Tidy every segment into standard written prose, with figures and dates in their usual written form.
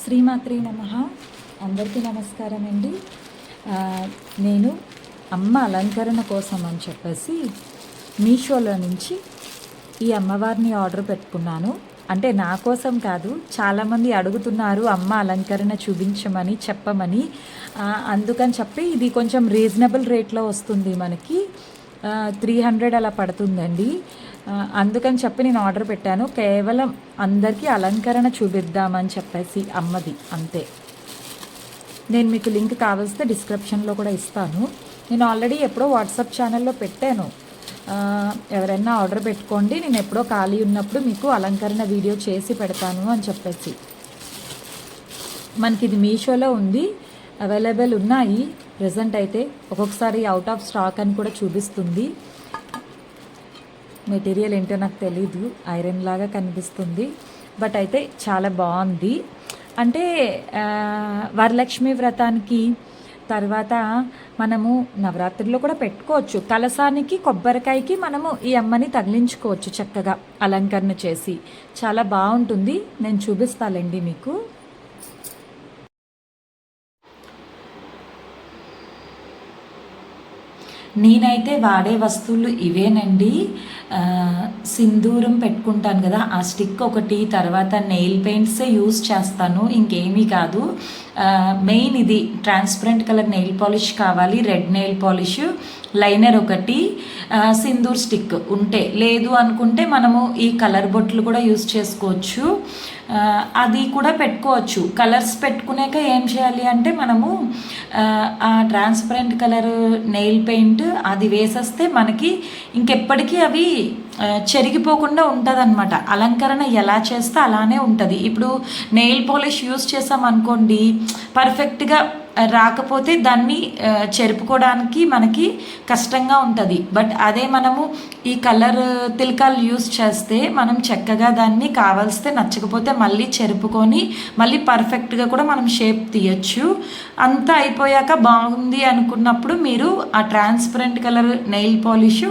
శ్రీమాత్రే నమః. అందరికీ నమస్కారం అండి. నేను అమ్మ అలంకరణ కోసం అని చెప్పేసి మీషోలో నుంచి ఈ అమ్మవారిని ఆర్డర్ పెట్టుకున్నాను. అంటే నా కోసం కాదు, చాలామంది అడుగుతున్నారు అమ్మ అలంకరణ చూపించమని చెప్పమని. అందుకని చెప్పి ఇది కొంచెం రీజనబుల్ రేట్లో వస్తుంది మనకి. 300 అలా పడుతుందండి. అందుకని చెప్పి నేను ఆర్డర్ పెట్టాను. కేవలం అందరికీ అలంకరణ చూపిద్దామని చెప్పేసి అమ్మది, అంతే. నేను మీకు లింక్ కావాల్స్తే డిస్క్రిప్షన్లో కూడా ఇస్తాను. నేను ఆల్రెడీ ఎప్పుడో వాట్సాప్ ఛానల్లో పెట్టాను, ఎవరైనా ఆర్డర్ పెట్టుకోండి, నేను ఎప్పుడో ఖాళీ ఉన్నప్పుడు మీకు అలంకరణ వీడియో చేసి పెడతాను అని చెప్పేసి. మనకి ఇది మీషోలో ఉంది, అవైలబుల్ ఉన్నాయి ప్రజెంట్ అయితే. ఒక్కొక్కసారి అవుట్ ఆఫ్ స్టాక్ అని కూడా చూపిస్తుంది. మెటీరియల్ ఏంటో నాకు తెలీదు, ఐరన్ లాగా కనిపిస్తుంది, బట్ అయితే చాలా బాగుంది. అంటే వరలక్ష్మి వ్రతానికి తర్వాత మనము నవరాత్రిలో కూడా పెట్టుకోవచ్చు. కలసానికి కొబ్బరికాయకి మనము ఈ అమ్మని తగిలించుకోవచ్చు చక్కగా అలంకరణ చేసి. చాలా బాగుంటుంది, నేను చూపిస్తానండి మీకు. నేనైతే వాడే వస్తువులు ఇవేనండి. సింధూరం పెట్టుకుంటాను కదా, ఆ స్టిక్ ఒకటి, తర్వాత నెయిల్ పెయింట్సే యూస్ చేస్తాను, ఇంకేమీ కాదు. మెయిన్ ఇది ట్రాన్స్పరెంట్ కలర్ నెయిల్ పాలిష్ కావాలి, రెడ్ నెయిల్ పాలిష్, లైనర్ ఒకటి, సింధూర్ స్టిక్ ఉంటే, లేదు అనుకుంటే మనము ఈ కలర్ బొట్లు కూడా యూస్ చేసుకోవచ్చు. అది కూడా పెట్టుకోవచ్చు. కలర్స్ పెట్టుకునేక ఏం చేయాలి అంటే మనము ఆ ట్రాన్స్పరెంట్ కలర్ నెయిల్ పెయింట్ అది వేసేస్తే మనకి ఇంకెప్పటికీ అవి చెరిగిపోకుండా ఉంటుంది అనమాట. అలంకరణ ఎలా చేస్తే అలానే ఉంటుంది. ఇప్పుడు నెయిల్ పాలిష్ యూస్ చేసాం అనుకోండి, పర్ఫెక్ట్గా రాకపోతే దాన్ని చెరుపుకోవడానికి మనకి కష్టంగా ఉంటుంది. బట్ అదే మనము ఈ కలర్ తిలకాలు యూస్ చేస్తే మనం చక్కగా దాన్ని కావాల్స్తే నచ్చకపోతే మళ్ళీ చెరుపుకొని మళ్ళీ పర్ఫెక్ట్గా కూడా మనం షేప్ తీయచ్చు. అంతా అయిపోయాక బాగుంది అనుకున్నప్పుడు మీరు ఆ ట్రాన్స్పరెంట్ కలర్ నెయిల్ పాలిష్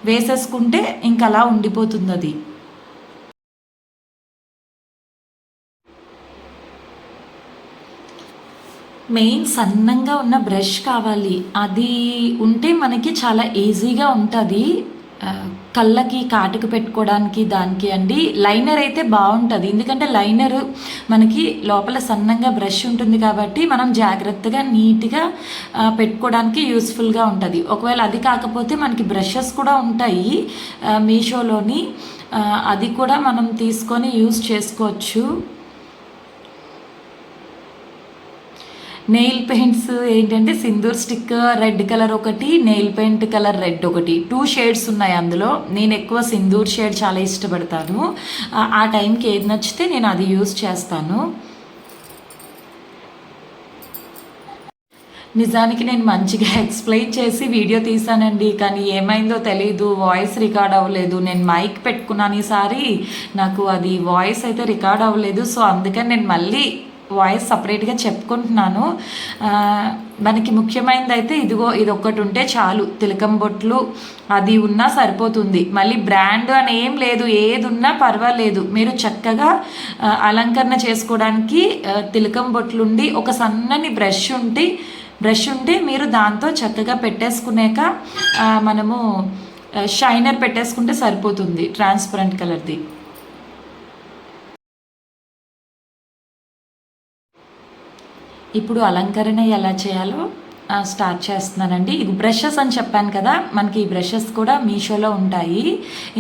వేసేసుకుంటే ఇంకా అలా ఉండిపోతుంది అది. మెయిన్ సన్నంగా ఉన్న బ్రష్ కావాలి, అది ఉంటే మనకి చాలా ఈజీగా ఉంటుంది. కళ్ళకి కాటుకు పెట్టుకోవడానికి దానికి అండి. లైనర్ అయితే బాగుంటుంది, ఎందుకంటే లైనర్ మనకి లోపల సన్నంగా బ్రష్ ఉంటుంది కాబట్టి మనం జాగ్రత్తగా నీట్గా పెట్టుకోవడానికి యూస్ఫుల్గా ఉంటుంది. ఒకవేళ అది కాకపోతే మనకి బ్రషెస్ కూడా ఉంటాయి మీషోలోని, అది కూడా మనం తీసుకొని యూస్ చేసుకోవచ్చు. నెయిల్ పెయింట్స్ ఏంటంటే సింధూర్ స్టిక్ రెడ్ కలర్ ఒకటి, నెయిల్ పెయింట్ కలర్ రెడ్ ఒకటి, 2 షేడ్స్ ఉన్నాయి అందులో. నేను ఎక్కువ సింధూర్ షేడ్ చాలా ఇష్టపడతాను. ఆ టైంకి ఏది నచ్చితే నేను అది యూస్ చేస్తాను. నిజానికి నేను మంచిగా ఎక్స్ప్లెయిన్ చేసి వీడియో తీసానండి, కానీ ఏమైందో తెలీదు, వాయిస్ రికార్డ్ అవ్వలేదు. నేను మైక్ పెట్టుకున్నాను ఈసారి, నాకు అది వాయిస్ అయితే రికార్డ్ అవ్వలేదు. సో అందుకని నేను మళ్ళీ వాయిస్ సపరేట్గా చెప్పుకుంటున్నాను. మనకి ముఖ్యమైనది అయితే ఇదిగో ఇది ఒక్కటి ఉంటే చాలు, తిలకం బొట్లు అది ఉన్నా సరిపోతుంది. మళ్ళీ బ్రాండ్ అని ఏం లేదు, ఏది ఉన్నా పర్వాలేదు. మీరు చక్కగా అలంకరణ చేసుకోవడానికి తిలకం బొట్లుండి ఒక సన్నని బ్రష్ ఉంటే మీరు దాంతో చక్కగా పెట్టేసుకునేక మనము షైనర్ పెట్టేసుకుంటే సరిపోతుంది ట్రాన్స్పరెంట్ కలర్ది. ఇప్పుడు అలంకరణ ఎలా చేయాలో స్టార్ట్ చేస్తున్నానండి. ఇది బ్రషెస్ అని చెప్పాను కదా, మనకి ఈ బ్రషెస్ కూడా మీషోలో ఉంటాయి.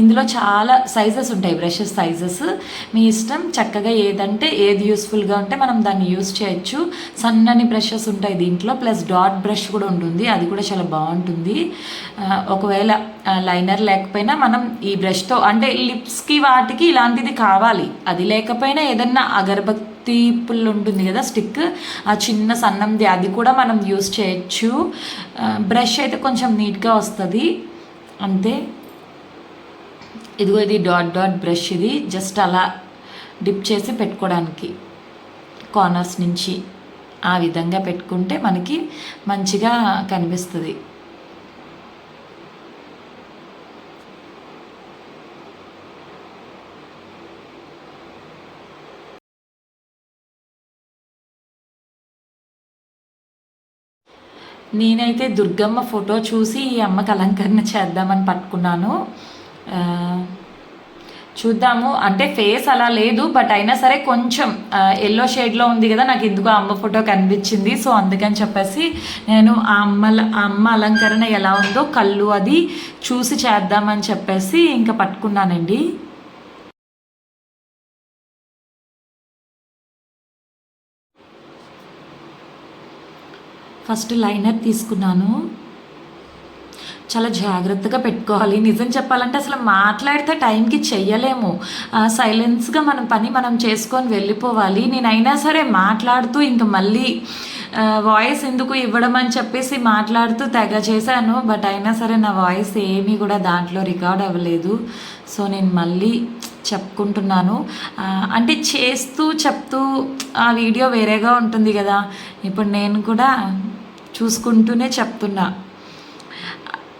ఇందులో చాలా సైజెస్ ఉంటాయి, బ్రషెస్ సైజెస్ మీ ఇష్టం. చక్కగా ఏదంటే ఏది యూస్ఫుల్గా ఉంటే మనం దాన్ని యూస్ చేయొచ్చు. సన్నని బ్రషెస్ ఉంటాయి దీంట్లో, ప్లస్ డాట్ బ్రష్ కూడా ఉంటుంది, అది కూడా చాలా బాగుంటుంది. ఒకవేళ లైనర్ లేకపోయినా మనం ఈ బ్రష్తో, అంటే లిప్స్కి వాటికి ఇలాంటిది కావాలి, అది లేకపోయినా ఏదన్నా అగరబత్తి పుల్లు ఉంటుంది కదా స్టిక్, ఆ చిన్న సన్నంది, అది కూడా మనం యూస్ చేయొచ్చు. బ్రష్ అయితే కొంచెం నీట్గా వస్తుంది అంతే. ఇదిగో ఇది డాట్ బ్రష్, ఇది జస్ట్ అలా డిప్ చేసి పెట్టుకోవడానికి కార్నర్స్ నుంచి ఆ విధంగా పెట్టుకుంటే మనకి మంచిగా కనిపిస్తుంది. నేనైతే దుర్గమ్మ ఫోటో చూసి ఈ అమ్మకి అలంకరణ చేద్దామని పట్టుకున్నాను. చూద్దాము. అంటే ఫేస్ అలా లేదు, బట్ అయినా సరే కొంచెం ఎల్లో షేడ్లో ఉంది కదా, నాకు ఎందుకో అమ్మ ఫోటో కనిపించింది. సో అందుకని చెప్పేసి నేను ఆ అమ్మ అలంకరణ ఎలా ఉందో కళ్ళు అది చూసి చేద్దామని చెప్పేసి ఇంకా పట్టుకున్నానండి. ఫస్ట్ లైనర్ తీసుకున్నాను. చాలా జాగ్రత్తగా పెట్టుకోవాలి. నిజం చెప్పాలంటే అసలు మాట్లాడితే టైంకి చెయ్యలేము. సైలెన్స్గా మన పని మనం చేసుకొని వెళ్ళిపోవాలి. నేనైనా సరే మాట్లాడుతూ ఇంక మళ్ళీ వాయిస్ ఎందుకు ఇవ్వడం అని చెప్పేసి మాట్లాడుతూ తెగ చేశాను. బట్ అయినా సరే నా వాయిస్ ఏమీ కూడా దాంట్లో రికార్డ్ అవ్వలేదు. సో నేను మళ్ళీ చెప్పుకుంటున్నాను. అంటే చేస్తూ చెప్తూ ఆ వీడియో వేరేగా ఉంటుంది కదా. ఇప్పుడు నేను కూడా చూసుకుంటూనే చెప్తున్నా.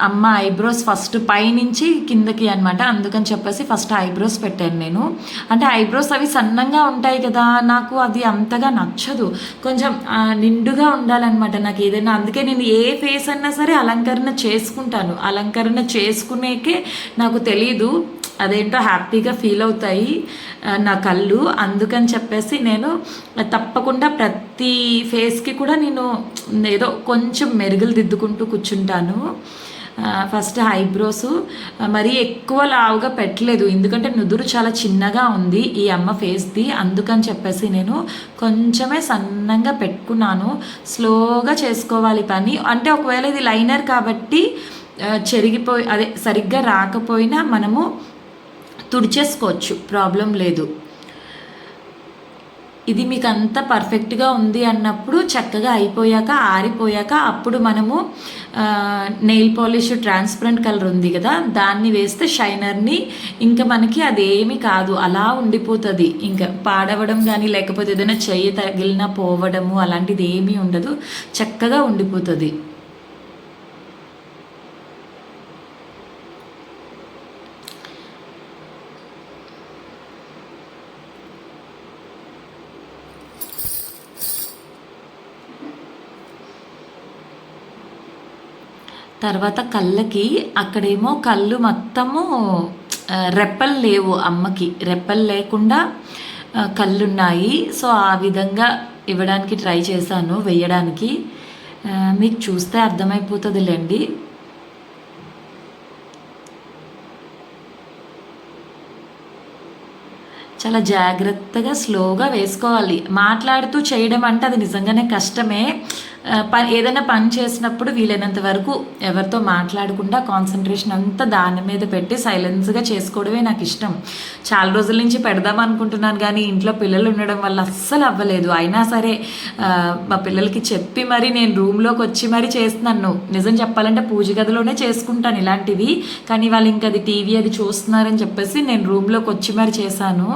అమ్మ ఐబ్రోస్ ఫస్ట్ పైనుంచి కిందకి అనమాట, అందుకని చెప్పేసి ఫస్ట్ ఐబ్రోస్ పెట్టాను నేను. అంటే ఐబ్రోస్ అవి సన్నంగా ఉంటాయి కదా, నాకు అది అంతగా నచ్చదు. కొంచెం నిండుగా ఉండాలన్నమాట నాకు ఏదైనా. అందుకే నేను ఏ ఫేస్ అయినా సరే అలంకరణ చేసుకుంటాను. అలంకరణ చేసుకునేకే నాకు తెలీదు, అదేంటో హ్యాపీగా ఫీల్ అవుతాయి నా కళ్ళు. అందుకని చెప్పేసి నేను తప్పకుండా ప్రతి ఫేస్కి కూడా నేను ఏదో కొంచెం మెరుగులు దిద్దుకుంటూ కూర్చుంటాను. ఫస్ట్ ఐబ్రోస్ మరీ ఎక్కువ లావుగా పెట్టలేదు, ఎందుకంటే నుదురు చాలా చిన్నగా ఉంది ఈ అమ్మ ఫేస్ది. అందుకని చెప్పేసి నేను కొంచెమే సన్నంగా పెట్టుకున్నాను. స్లోగా చేసుకోవాలి పని. అంటే ఒకవేళ ఇది లైనర్ కాబట్టి అదే సరిగ్గా రాకపోయినా మనము తుడిచేసుకోవచ్చు, ప్రాబ్లం లేదు. ఇది మీకు అంత పర్ఫెక్ట్గా ఉంది అన్నప్పుడు చక్కగా అయిపోయాక ఆరిపోయాక అప్పుడు మనము నెయిల్ పాలిష్ ట్రాన్స్పరెంట్ కలర్ ఉంది కదా, దాన్ని వేస్తే షైనర్ని ఇంకా మనకి అదేమీ కాదు, అలా ఉండిపోతుంది. ఇంకా పాడవడం కానీ లేకపోతే ఏదైనా చెయ్యి తగిలినా పోవడము అలాంటిది ఏమీ ఉండదు, చక్కగా ఉండిపోతుంది. తర్వాత కళ్ళకి అక్కడేమో కళ్ళు మొత్తము రెప్పలు లేవు, అమ్మకి రెప్పలు లేకుండా కళ్ళున్నాయి. సో ఆ విధంగా ఇవ్వడానికి ట్రై చేశాను, వేయడానికి. మీకు చూస్తే అర్థమైపోతుందిలేండి. చాలా జాగ్రత్తగా స్లోగా వేసుకోవాలి. మాట్లాడుతూ చేయడం అంటే అది నిజంగానే కష్టమే. ఏదైనా పని చేసినప్పుడు వీలైనంత వరకు ఎవరితో మాట్లాడకుండా కాన్సన్ట్రేషన్ అంతా దాని మీద పెట్టి సైలెన్స్గా చేసుకోవడమే నాకు ఇష్టం. చాలా రోజుల నుంచి పెడదాం అనుకుంటున్నాను, కానీ ఇంట్లో పిల్లలు ఉండడం వల్ల అస్సలు అవ్వలేదు. అయినా సరే మా పిల్లలకి చెప్పి మరి నేను రూమ్లోకి వచ్చి మరీ చేస్తున్నాను. నిజం చెప్పాలంటే పూజ గదిలోనే చేసుకుంటాను ఇలాంటివి, కానీ వాళ్ళు ఇంకా అది టీవీ అది చూస్తున్నారని చెప్పేసి నేను రూమ్లోకి వచ్చి మరి చేశాను.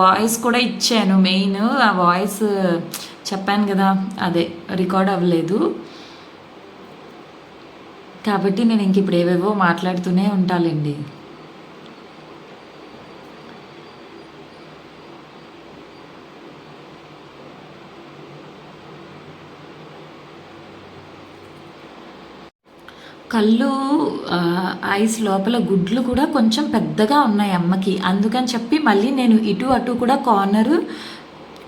వాయిస్ కూడా ఇచ్చాను. మెయిన్ ఆ వాయిస్ చెప్పాను కదా, అదే రికార్డ్ అవ్వలేదు. కాబట్టి నేను ఇంక ఇప్పుడు ఏవేవో మాట్లాడుతూనే ఉంటానండి. కళ్ళు ఐస్ లోపల గుడ్లు కూడా కొంచెం పెద్దగా ఉన్నాయి అమ్మకి. అందుకని చెప్పి మళ్ళీ నేను ఇటు అటు కూడా కార్నరు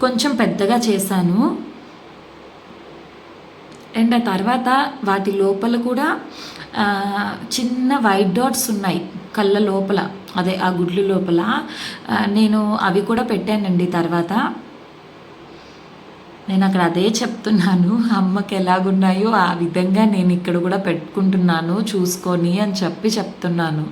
కొంచెం పెద్దగా చేశాను. అండ్ ఆ తర్వాత వాటి లోపల కూడా చిన్న వైట్ డాట్స్ ఉన్నాయి కళ్ళ లోపల, అదే ఆ గుడ్లు లోపల. నేను అవి కూడా పెట్టానండి. తర్వాత నేను అక్కడ అదే చెప్తున్నాను, అమ్మకి ఎలాగున్నాయో ఆ విధంగా నేను ఇక్కడ కూడా పెట్టుకుంటున్నాను చూసుకొని అని చెప్పి చెప్తున్నాను.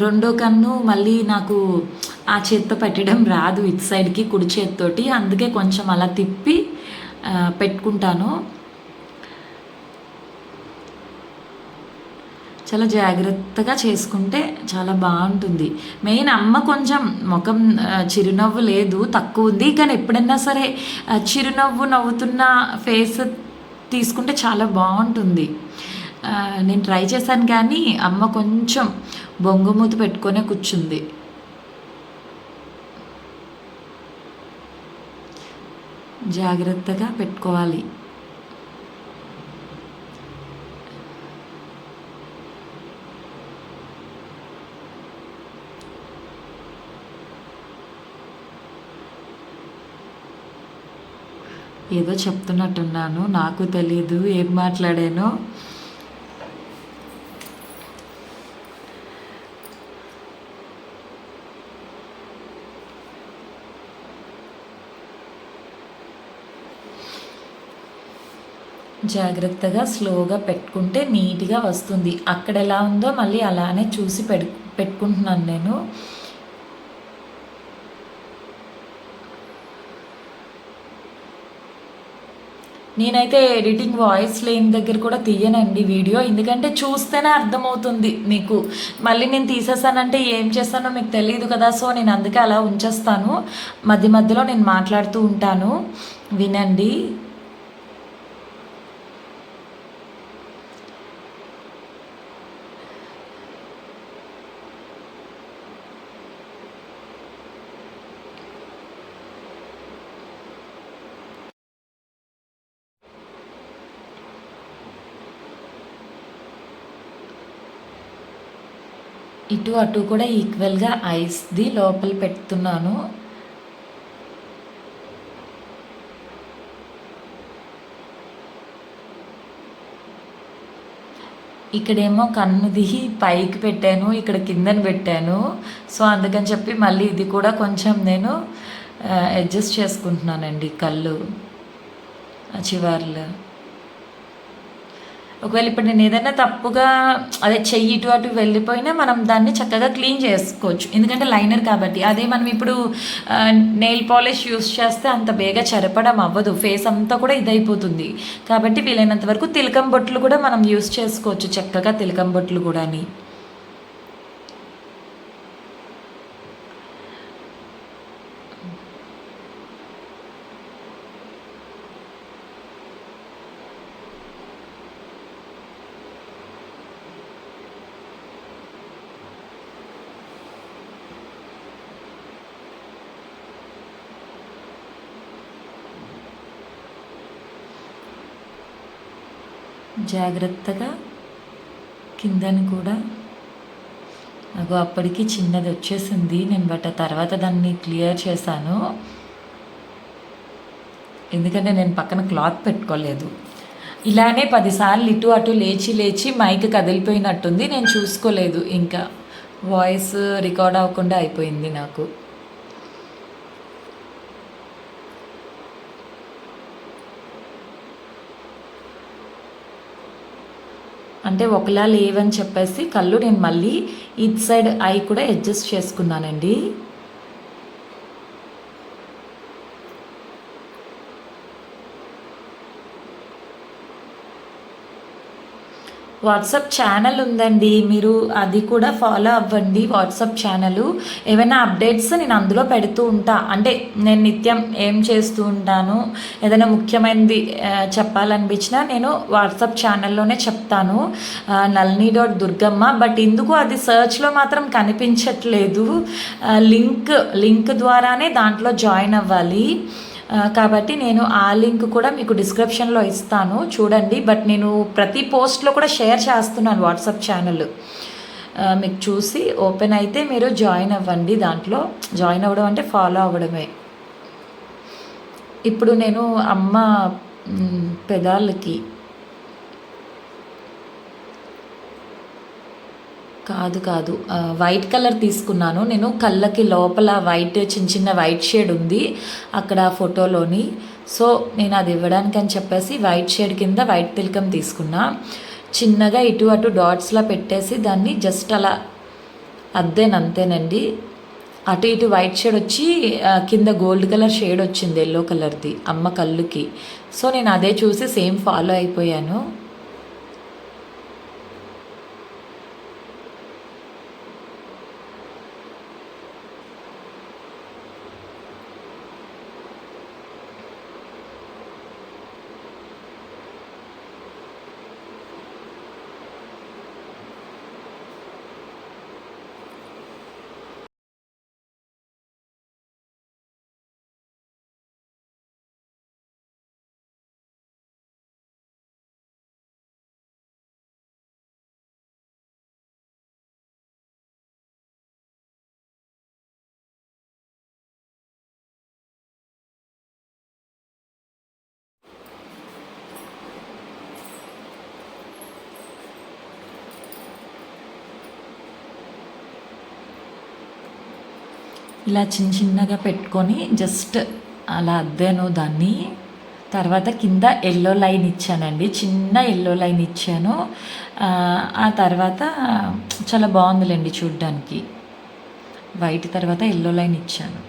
రెండో కన్ను మళ్ళీ నాకు ఆ చేత్తో పెట్టడం రాదు, ఇటు సైడ్కి కుడి చేత్తోటి. అందుకే కొంచెం అలా తిప్పి పెట్టుకుంటాను. చాలా జాగ్రత్తగా చేసుకుంటే చాలా బాగుంటుంది. మెయిన్ అమ్మ కొంచెం ముఖం చిరునవ్వు లేదు, తక్కువ ఉంది. కానీ ఎప్పుడైనా సరే చిరునవ్వు నవ్వుతున్న ఫేస్ తీసుకుంటే చాలా బాగుంటుంది. నేను ట్రై చేశాను కానీ అమ్మ కొంచెం బొంగుమూతి పెట్టుకొనే కూర్చుంది. జాగ్రత్తగా పెట్టుకోవాలి. ఏదో చెప్తున్నట్టున్నాను, నాకు తెలీదు ఏం మాట్లాడానో. జాగ్రత్తగా స్లోగా పెట్టుకుంటే నీట్గా వస్తుంది. అక్కడ ఎలా ఉందో మళ్ళీ అలానే చూసి పెట్టుకుంటున్నాను నేను. నేనైతే ఎడిటింగ్ వాయిస్ లేని దగ్గర కూడా తీయనండి వీడియో, ఎందుకంటే చూస్తేనే అర్థమవుతుంది మీకు. మళ్ళీ నేను తీసేసానంటే ఏం చేస్తానో మీకు తెలియదు కదా. సో నేను అందుకే అలా ఉంచేస్తాను. మధ్య మధ్యలో నేను మాట్లాడుతూ ఉంటాను, వినండి. ఇటు అటు కూడా ఈక్వల్గా ఐస్ది లోపల పెడుతున్నాను. ఇక్కడేమో కన్నుది పైకి పెట్టాను, ఇక్కడ కిందన పెట్టాను. సో అందుకని చెప్పి మళ్ళీ ఇది కూడా కొంచెం నేను అడ్జస్ట్ చేసుకుంటున్నానండి కళ్ళు చివర్లు. ఒకవేళ ఇప్పుడు నేను ఏదైనా తప్పుగా అదే చెయ్యి ఇటు అటు వెళ్ళిపోయినా మనం దాన్ని చక్కగా క్లీన్ చేసుకోవచ్చు, ఎందుకంటే లైనర్ కాబట్టి. అదే మనం ఇప్పుడు నెయిల్ పాలిష్ యూస్ చేస్తే అంత బేగా చెరపడం అవ్వదు, ఫేస్ అంతా కూడా ఇదైపోతుంది. కాబట్టి వీలైనంత వరకు తిలకం బొట్లు కూడా మనం యూస్ చేసుకోవచ్చు, చక్కగా తిలకం బొట్లు కూడా. జాగ్రత్తగా కిందని కూడా నాకు అప్పటికి చిన్నది వచ్చేసింది, నేను బట్ తర్వాత దాన్ని క్లియర్ చేశాను, ఎందుకంటే నేను పక్కన క్లాత్ పెట్టుకోలేదు. ఇలానే 10 సార్లు ఇటు అటు లేచి లేచి మైక్ కదిలిపోయినట్టుంది, నేను చూసుకోలేదు, ఇంకా వాయిస్ రికార్డ్ అవ్వకుండా అయిపోయింది నాకు. అంటే ఒకలా లేవని చెప్పేసి కళ్ళు నేను మళ్ళీ ఇట్ సైడ్ ఐ కూడా అడ్జస్ట్ చేసుకున్నానండి. వాట్సాప్ ఛానల్ ఉందండి, మీరు అది కూడా ఫాలో అవ్వండి. వాట్సాప్ ఛానల్ ఏమైనా అప్డేట్స్ నేను అందులో పెడుతూ ఉంటా. అంటే నేను నిత్యం ఏం చేస్తూ ఉంటాను, ఏదైనా ముఖ్యమైనది చెప్పాలనిపించినా నేను వాట్సాప్ ఛానల్లోనే చెప్తాను, nalini.durgamma. బట్ ఎందుకు అది సర్చ్లో మాత్రం కనిపించట్లేదు, లింక్ ద్వారానే దాంట్లో జాయిన్ అవ్వాలి. కాబట్టి నేను ఆ లింక్ కూడా మీకు డిస్క్రిప్షన్లో ఇస్తాను, చూడండి. బట్ నేను ప్రతి పోస్ట్లో కూడా షేర్ చేస్తున్నాను వాట్సాప్ ఛానల్, మీకు చూసి ఓపెన్ అయితే మీరు జాయిన్ అవ్వండి. దాంట్లో జాయిన్ అవ్వడం అంటే ఫాలో అవ్వడమే. ఇప్పుడు నేను అమ్మ పెదాలకి కాదు వైట్ కలర్ తీసుకున్నాను నేను. కళ్ళకి లోపల వైట్ చిన్న చిన్న వైట్ షేడ్ ఉంది అక్కడ ఫోటోలోని. సో నేను అది ఇవ్వడానికి అని చెప్పేసి వైట్ షేడ్ కింద వైట్ తిలకం తీసుకున్నా. చిన్నగా ఇటు అటు డాట్స్లా పెట్టేసి దాన్ని జస్ట్ అలా అంతేనండి. అటు ఇటు వైట్ షేడ్ వచ్చి కింద గోల్డ్ కలర్ షేడ్ వచ్చింది, ఎల్లో కలర్ది అమ్మ కళ్ళుకి. సో నేను అదే చూసి సేమ్ ఫాలో అయిపోయాను. ఇలా చిన్న చిన్నగా పెట్టుకొని జస్ట్ అలా అద్దాను దాన్ని. తర్వాత కింద ఎల్లో లైన్ ఇచ్చానండి, చిన్న ఎల్లో లైన్ ఇచ్చాను. ఆ తర్వాత చాలా బాగుందిలేండి చూడ్డానికి. వైట్ తర్వాత ఎల్లో లైన్ ఇచ్చాను.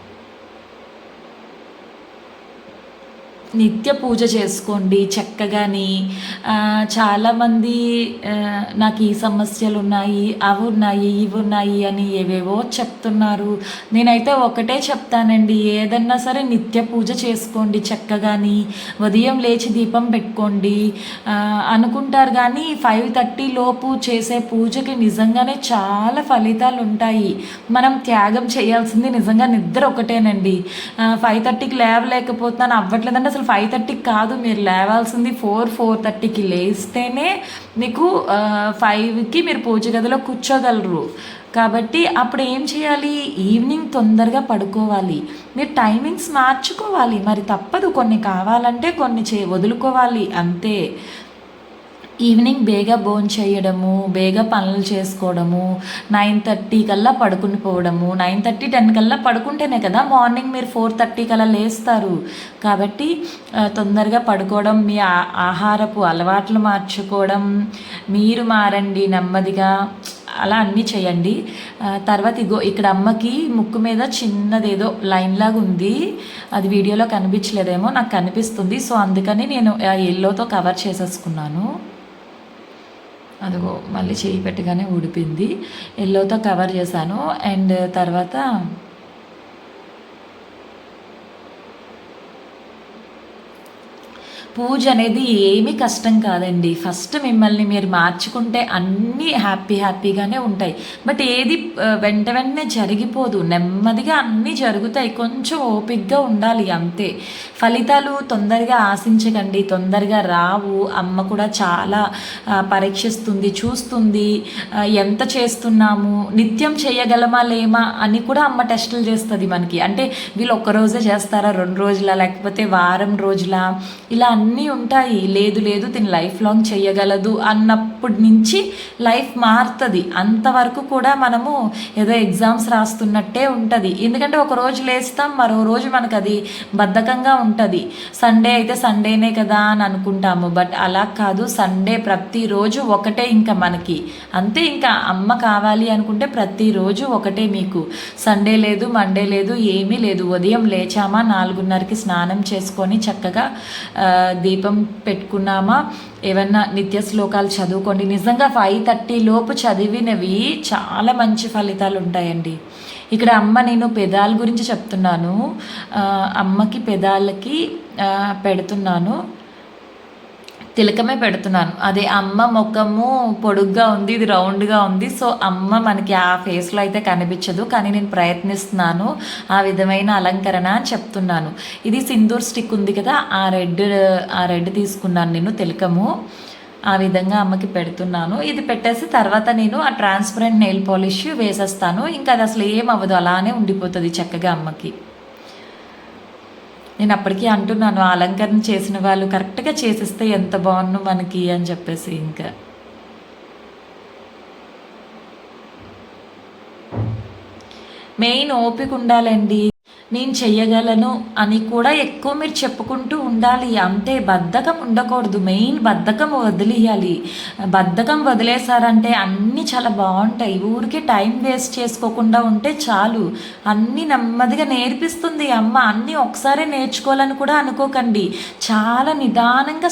నిత్య పూజ చేసుకోండి చక్కగాని. చాలామంది నాకు ఈ సమస్యలు ఉన్నాయి, అవి ఉన్నాయి, ఇవి ఉన్నాయి అని ఏవేవో చెప్తున్నారు. నేనైతే ఒకటే చెప్తానండి, ఏదన్నా సరే నిత్య పూజ చేసుకోండి చక్కగాని. ఉదయం లేచి దీపం పెట్టుకోండి. అనుకుంటారు కానీ 5:30 లోపు చేసే పూజకి నిజంగానే చాలా ఫలితాలు ఉంటాయి. మనం త్యాగం చేయాల్సింది నిజంగా నిద్ర ఒకటేనండి. 5:30కి లేవలేకపోతున్నాను అవ్వట్లేదంటే అసలు 5:30కి కాదు, మీరు లేవాల్సింది 4:30కి లేస్తేనే మీకు 5కి మీరు పూజ గదిలో కూర్చోగలరు. కాబట్టి అప్పుడు ఏం చేయాలి, ఈవినింగ్ తొందరగా పడుకోవాలి. మీరు టైమింగ్స్ మార్చుకోవాలి, మరి తప్పదు. కొన్ని కావాలంటే కొన్ని వదులుకోవాలి అంతే. ఈవినింగ్ బేగా భోంచేయడము, బేగా పనులు చేసుకోవడము, 9:30 కల్లా పడుకుని పోవడము. 9:30, 10 కల్లా పడుకుంటేనే కదా మార్నింగ్ మీరు 4:30 కల్లా లేస్తారు. కాబట్టి తొందరగా పడుకోవడం, మీ ఆహారపు అలవాట్లు మార్చుకోవడం, మీరు మారండి నెమ్మదిగా. అలా అన్నీ చేయండి. తర్వాత ఇక్కడ అమ్మకి ముక్కు మీద చిన్నదేదో లైన్ లాగా ఉంది, అది వీడియోలో కనిపించలేదేమో, నాకు కనిపిస్తుంది. సో అందుకని నేను ఎల్లోతో కవర్ చేసేసుకున్నాను. అదిగో మళ్ళీ చేయి పెట్టగానే ఊడిపోయింది. ఎల్లోతో కవర్ చేశాను. అండ్ తర్వాత పూజ అనేది ఏమీ కష్టం కాదండి. ఫస్ట్ మిమ్మల్ని మీరు మార్చుకుంటే అన్నీ హ్యాపీగానే ఉంటాయి. బట్ ఏది వెంటనే జరిగిపోదు, నెమ్మదిగా అన్నీ జరుగుతాయి. కొంచెం ఓపికగా ఉండాలి అంతే. ఫలితాలు తొందరగా ఆశించకండి, తొందరగా రావు. అమ్మ కూడా చాలా పరీక్షిస్తుంది, చూస్తుంది ఎంత చేస్తున్నాము, నిత్యం చేయగలమా లేమా అని కూడా అమ్మ టెస్టులు చేస్తుంది మనకి. అంటే వీళ్ళు ఒక్కరోజే చేస్తారా, 2 రోజుల, లేకపోతే వారం రోజుల, ఇలా అన్నీ ఉంటాయి. లేదు తిని లైఫ్ లాంగ్ చేయగలదు అన్నప్పటి నుంచి లైఫ్ మారుతుంది. అంతవరకు కూడా మనము ఏదో ఎగ్జామ్స్ రాస్తున్నట్టే ఉంటుంది. ఎందుకంటే ఒక రోజు లేస్తాం, మరో రోజు మనకు అది బద్ధకంగా ఉంటుంది. సండే అయితే సండేనే కదా అని అనుకుంటాము, బట్ అలా కాదు. సండే ప్రతిరోజు ఒకటే ఇంకా మనకి, అంతే. ఇంకా అమ్మ కావాలి అనుకుంటే ప్రతిరోజు ఒకటే మీకు. సండే లేదు, మండే లేదు, ఏమీ లేదు. ఉదయం లేచామా, 4:30కి స్నానం చేసుకొని చక్కగా దీపం పెట్టుకున్నామా, ఏమన్నా నిత్య శ్లోకాలు చదువుకోండి. నిజంగా 5:30 లోపు చదివినవి చాలా మంచి ఫలితాలు ఉంటాయండి. ఇక్కడ అమ్మ, నేను పెదాల గురించి చెప్తున్నాను. అమ్మకి పెదాలకి పెడుతున్నాను, తిలకమే పెడుతున్నాను. అదే అమ్మ ముఖము పొడుగ్గా ఉంది, ఇది రౌండ్గా ఉంది. సో అమ్మ మనకి ఆ ఫేస్లో అయితే కనిపించదు, కానీ నేను ప్రయత్నిస్తున్నాను ఆ విధమైన అలంకరణ అని చెప్తున్నాను. ఇది సింధూర్ స్టిక్ ఉంది కదా, ఆ రెడ్ తీసుకున్నాను నేను, తిలకము. ఆ విధంగా అమ్మకి పెడుతున్నాను. ఇది పెట్టేసి తర్వాత నేను ఆ ట్రాన్స్పరెంట్ నెయిల్ పాలిష్ వేసేస్తాను. ఇంకా అది అసలు ఏం అవ్వదు, అలానే ఉండిపోతుంది చక్కగా అమ్మకి. నేను అప్పటికీ అంటున్నాను, అలంకరణ చేసిన వాళ్ళు కరెక్ట్గా చేసిస్తే ఎంత బాగుండు మనకి అని చెప్పేసి. ఇంకా మెయిన్ ఓపిక ఉండాలండి. నేను చెయ్యగలను అని కూడా ఎక్కువ మీరు చెప్పుకుంటూ ఉండాలి అంతే. బద్ధకం ఉండకూడదు, మెయిన్ బద్ధకం వదిలేయాలి. బద్ధకం వదిలేసారంటే అన్నీ చాలా బాగుంటాయి. ఊరికే టైం వేస్ట్ చేసుకోకుండా ఉంటే చాలు, అన్నీ నెమ్మదిగా నేర్పిస్తుంది అమ్మ. అన్నీ ఒకసారి నేర్చుకోవాలని కూడా అనుకోకండి, చాలా నిదానంగా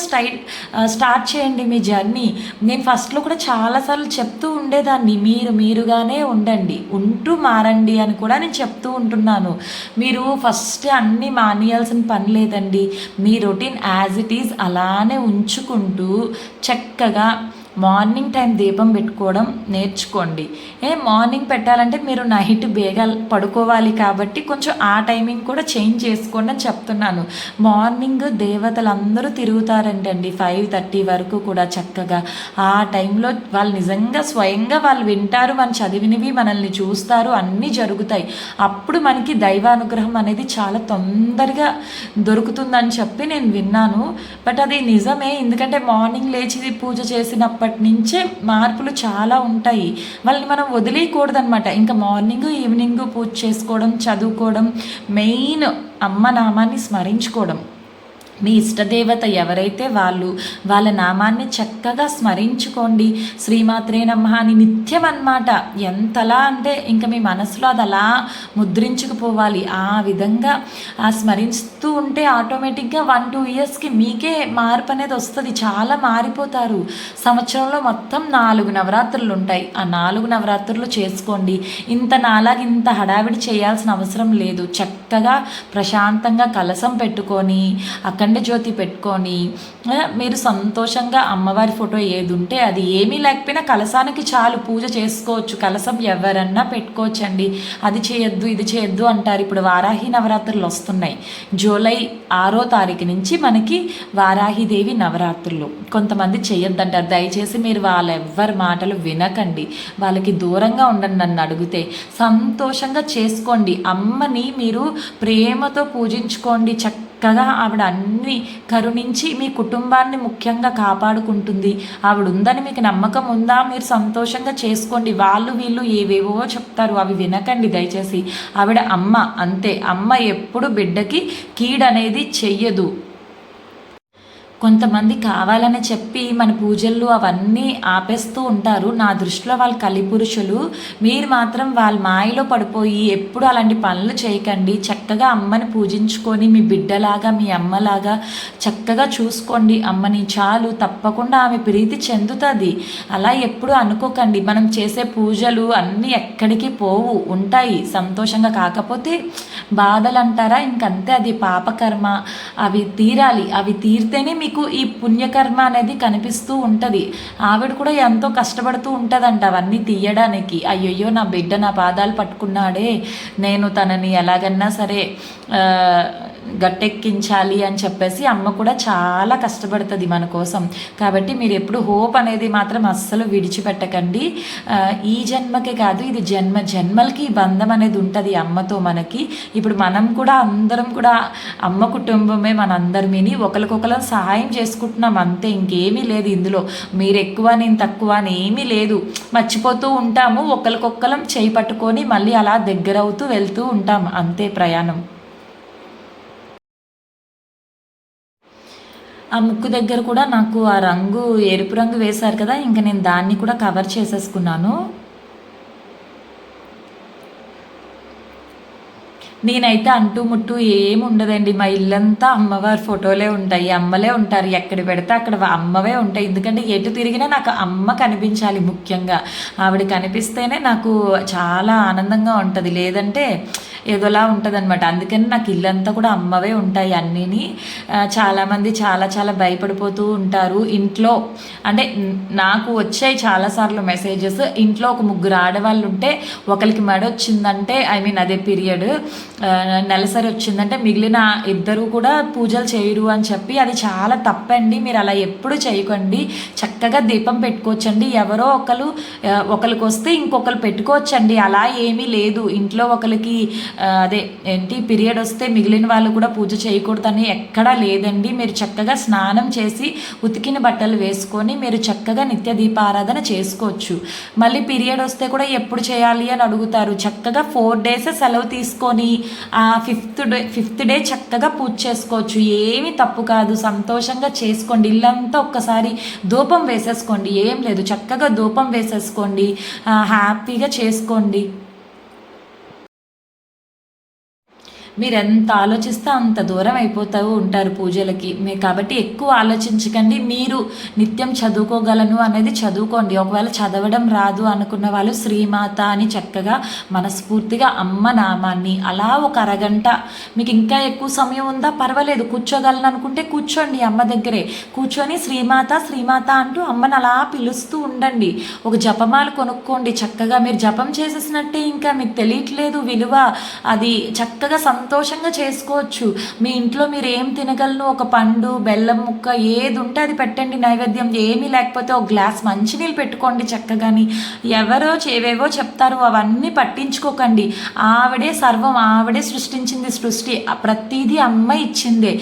స్టార్ట్ చేయండి మీ జర్నీ. నేను ఫస్ట్లో కూడా చాలాసార్లు చెప్తూ ఉండేదాన్ని, మీరుగానే ఉండండి, ఉంటూ మారండి అని కూడా నేను చెప్తూ ఉంటున్నాను. మీరు ఫస్ట్ అన్నీ మానేయాల్సిన పని లేదండి. మీ రొటీన్ యాజ్ ఇట్ ఈజ్ అలానే ఉంచుకుంటూ చక్కగా మార్నింగ్ టైం దీపం పెట్టుకోవడం నేర్చుకోండి. మార్నింగ్ పెట్టాలంటే మీరు నైట్ బేగా పడుకోవాలి కాబట్టి కొంచెం ఆ టైమింగ్ కూడా చేంజ్ చేసుకోండి అని చెప్తున్నాను. మార్నింగ్ దేవతలందరూ తిరుగుతారంటండి 5:30 వరకు కూడా చక్కగా. ఆ టైంలో వాళ్ళు నిజంగా స్వయంగా వాళ్ళు వింటారు, మన చదివినవి మనల్ని చూస్తారు, అన్నీ జరుగుతాయి. అప్పుడు మనకి దైవానుగ్రహం అనేది చాలా తొందరగా దొరుకుతుందని చెప్పి నేను విన్నాను. బట్ అది నిజమే, ఎందుకంటే మార్నింగ్ లేచి పూజ చేసినప్పుడు అప్పటి నుంచే మార్పులు చాలా ఉంటాయి. వాళ్ళని మనం వదిలేయకూడదనమాట. ఇంకా మార్నింగ్ ఈవినింగ్ పూజ చేసుకోవడం, చదువుకోవడం, మెయిన్ అమ్మ నామాన్ని స్మరించుకోవడం. మీ ఇష్టదేవత ఎవరైతే వాళ్ళ నామాన్ని చక్కగా స్మరించుకోండి. శ్రీమాత్రే నమః అని నిత్యం అన్నమాట. ఎంతలా అంటే ఇంకా మీ మనసులో అది అలా ముద్రించుకుపోవాలి. ఆ విధంగా స్మరిస్తూ ఉంటే ఆటోమేటిక్గా 1-2 ఇయర్స్కి మీకే మార్పు అనేది వస్తుంది. చాలా మారిపోతారు. సంవత్సరంలో మొత్తం 4 నవరాత్రులు ఉంటాయి. ఆ 4 నవరాత్రులు చేసుకోండి. నాలాగా ఇంత హడావిడి చేయాల్సిన అవసరం లేదు. చక్కగా ప్రశాంతంగా కలశం పెట్టుకొని అఖండ జ్యోతి పెట్టుకొని మీరు సంతోషంగా అమ్మవారి ఫోటో ఏది ఉంటే అది, ఏమీ లేకపోయినా కలశానికి చాలు పూజ చేసుకోవచ్చు. కలశం ఎవరన్నా పెట్టుకోవచ్చండి. అది చేయొద్దు ఇది చేయొద్దు అంటారు. ఇప్పుడు వారాహి నవరాత్రులు వస్తున్నాయి. జూలై 6వ తారీఖు నుంచి మనకి వారాహిదేవి నవరాత్రులు. కొంతమంది చేయొద్దంటారు. దయచేసి మీరు వాళ్ళెవ్వరి మాటలు వినకండి. వాళ్ళకి దూరంగా ఉండండి. నన్ను అడిగితే సంతోషంగా చేసుకోండి. అమ్మని మీరు ప్రేమతో పూజించుకోండి. చక్కగా ఆవిడ అన్ని కరుణించి మీ కుటుంబాన్ని ముఖ్యంగా కాపాడుకుంటుంది. ఆవిడ ఉందని మీకు నమ్మకం ఉందా? మీరు సంతోషంగా చేసుకోండి. వాళ్ళు వీళ్ళు ఏవేవో చెప్తారు, అవి వినకండి దయచేసి. ఆవిడ అమ్మ అంతే. అమ్మ ఎప్పుడు బిడ్డకి కీడనేది చెయ్యదు. కొంతమంది కావాలని చెప్పి మన పూజల్లో అవన్నీ ఆపేస్తూ ఉంటారు. నా దృష్టిలో వాళ్ళు కలిపురుషులు. మీరు మాత్రం వాళ్ళ మాయలో పడిపోయి ఎప్పుడు అలాంటి పనులు చేయకండి. చక్కగా అమ్మని పూజించుకొని మీ బిడ్డలాగా మీ అమ్మలాగా చక్కగా చూసుకోండి అమ్మని. చాలు. తప్పకుండా ఆమె ప్రీతి చెందుతుంది. అలా ఎప్పుడు అనుకోకండి. మనం చేసే పూజలు అన్నీ ఎక్కడికి పోవు, ఉంటాయి సంతోషంగా. కాకపోతే బాధలు అంటారా, ఇంకంతే. అది పాపకర్మ. అవి తీరాలి. అవి తీరితేనే మీకు ఈ పుణ్యకర్మ అనేది కనిపిస్తూ ఉంటుంది. ఆవిడ కూడా ఎంతో కష్టపడుతూ ఉంటుందంట అవన్నీ తీయడానికి. అయ్యయ్యో నా బిడ్డ నా పాదాలు పట్టుకున్నాడే, నేను తనని ఎలాగన్నా సరే గట్టెక్కించాలి అని చెప్పేసి అమ్మ కూడా చాలా కష్టపడుతుంది మన కోసం. కాబట్టి మీరు ఎప్పుడు హోప్ అనేది మాత్రం అస్సలు విడిచిపెట్టకండి. ఈ జన్మకే కాదు, ఇది జన్మలకి బంధం అనేది ఉంటుంది అమ్మతో మనకి. ఇప్పుడు మనం కూడా అందరం కూడా అమ్మ కుటుంబమే మనందరిమీని. ఒకరికొకరు సహాయం చేసుకుంటున్నాం అంతే. ఇంకేమీ లేదు ఇందులో. మీరు ఎక్కువ నేను తక్కువ అని ఏమీ లేదు. మర్చిపోతూ ఉంటాము. ఒకరికొకరం చేయి పట్టుకొని మళ్ళీ అలా దగ్గరవుతూ వెళ్తూ ఉంటాం అంతే ప్రయాణం. ఆ ముక్కు దగ్గర కూడా నాకు ఆ రంగు ఎరుపు రంగు వేశారు కదా, ఇంకా నేను దాన్ని కూడా కవర్ చేసేసుకున్నాను. నేనైతే అంటూ ముట్టు ఏమి ఉండదండి. మా ఇల్లంతా అమ్మవారి ఫోటోలే ఉంటాయి. అమ్మలే ఉంటారు. ఎక్కడ పెడితే అక్కడ అమ్మవే ఉంటాయి. ఎందుకంటే ఎటు తిరిగినా నాకు అమ్మ కనిపించాలి. ముఖ్యంగా ఆవిడ కనిపిస్తేనే నాకు చాలా ఆనందంగా ఉంటుంది. లేదంటే ఏదోలా ఉంటుంది అనమాట. అందుకని నాకు ఇల్లంతా కూడా అమ్మవే ఉంటాయి అన్నీని. చాలామంది చాలా చాలా భయపడిపోతూ ఉంటారు. ఇంట్లో అంటే నాకు వచ్చాయి చాలాసార్లు మెసేజెస్. ఇంట్లో ఒక 3 ఆడవాళ్ళు ఉంటే ఒకరికి మెడ వచ్చిందంటే, ఐ మీన్ అదే పీరియడ్ నెలసరి వచ్చిందంటే మిగిలిన 2 కూడా పూజలు చేయరు అని చెప్పి, అది చాలా తప్పండి. మీరు అలా ఎప్పుడు చేయకండి. చక్కగా దీపం పెట్టుకోవచ్చండి. ఎవరో ఒకరికి వస్తే ఇంకొకరు పెట్టుకోవచ్చండి. అలా ఏమీ లేదు. ఇంట్లో ఒకరికి అదే ఏంటి పీరియడ్ వస్తే మిగిలిన వాళ్ళు కూడా పూజ చేయకూడదని ఎక్కడా లేదండి. మీరు చక్కగా స్నానం చేసి ఉతికిన బట్టలు వేసుకొని మీరు చక్కగా నిత్య దీపారాధన చేసుకోవచ్చు. మళ్ళీ పీరియడ్ వస్తే కూడా ఎప్పుడు చేయాలి అని అడుగుతారు. చక్కగా 4 days సెలవు తీసుకొని ఆ ఫిఫ్త్ డే చక్కగా పూజ చేసుకోవచ్చు. ఏమీ తప్పు కాదు. సంతోషంగా చేసుకోండి. ఇల్లంతా ఒక్కసారి ధూపం వేసేసుకోండి. ఏం లేదు, చక్కగా ధూపం వేసేసుకోండి. హ్యాపీగా చేసుకోండి. మీరు ఎంత ఆలోచిస్తే అంత దూరం అయిపోతూ ఉంటారు పూజలకి. కాబట్టి ఎక్కువ ఆలోచించకండి. మీరు నిత్యం చదువుకోగలను అనేది చదువుకోండి. ఒకవేళ చదవడం రాదు అనుకున్న వాళ్ళు శ్రీమాత అని చక్కగా మనస్ఫూర్తిగా అమ్మ నామాన్ని అలా ఒక అరగంట, మీకు ఇంకా ఎక్కువ సమయం ఉందా పర్వాలేదు, కూర్చోగలను అనుకుంటే కూర్చోండి. అమ్మ దగ్గరే కూర్చొని శ్రీమాత శ్రీమాత అంటూ అమ్మని అలా పిలుస్తూ ఉండండి. ఒక జపమాల కొనుక్కోండి. చక్కగా మీరు జపం చేసేసినట్టే, ఇంకా మీకు తెలియట్లేదు విలువ. అది చక్కగా సంతోషంగా చేసుకోవచ్చు. మీ ఇంట్లో మీరు ఏం తినగలను, ఒక పండు, బెల్లం ముక్క ఏది ఉంటే అది పెట్టండి నైవేద్యం. ఏమీ లేకపోతే ఒక గ్లాస్ మంచినీళ్ళు పెట్టుకోండి చక్కగాని. ఎవరో ఏవేవో చెప్తారు అవన్నీ పట్టించుకోకండి. ఆవిడే సర్వం, ఆవిడే సృష్టించింది సృష్టి, ప్రతిదీ అమ్మ ఇచ్చిందే.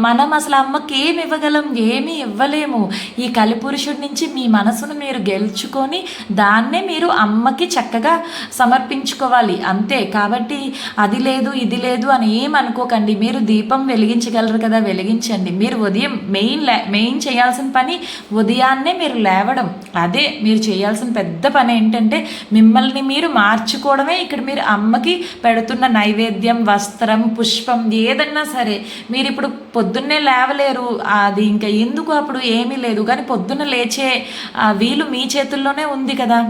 మనం అసలు అమ్మకి ఏమి ఇవ్వగలం? ఏమీ ఇవ్వలేము. ఈ కలిపురుషుడి నుంచి మీ మనసును మీరు గెలుచుకొని దాన్నే మీరు అమ్మకి చక్కగా సమర్పించుకోవాలి అంతే. కాబట్టి అది లేదు ఇది లేదు అని ఏమనుకోకండి. మీరు దీపం వెలిగించగలరు కదా, వెలిగించండి. మీరు ఉదయం మెయిన్ చేయాల్సిన పని ఉదయాన్నే మీరు లేవడం. అదే మీరు చేయాల్సిన పెద్ద పని ఏంటంటే మిమ్మల్ని మీరు మార్చుకోవడమే. ఇక్కడ మీరు అమ్మకి పెడుతున్న నైవేద్యం, వస్త్రం, పుష్పం ఏదన్నా సరే. మీరు ఇప్పుడు పొద్దున్నే లేవలేరు, అది ఇంకా ఎందుకు, అప్పుడు ఏమీ లేదు. కానీ పొద్దున్న లేచే వీలు మీ చేతుల్లోనే ఉంది కదా.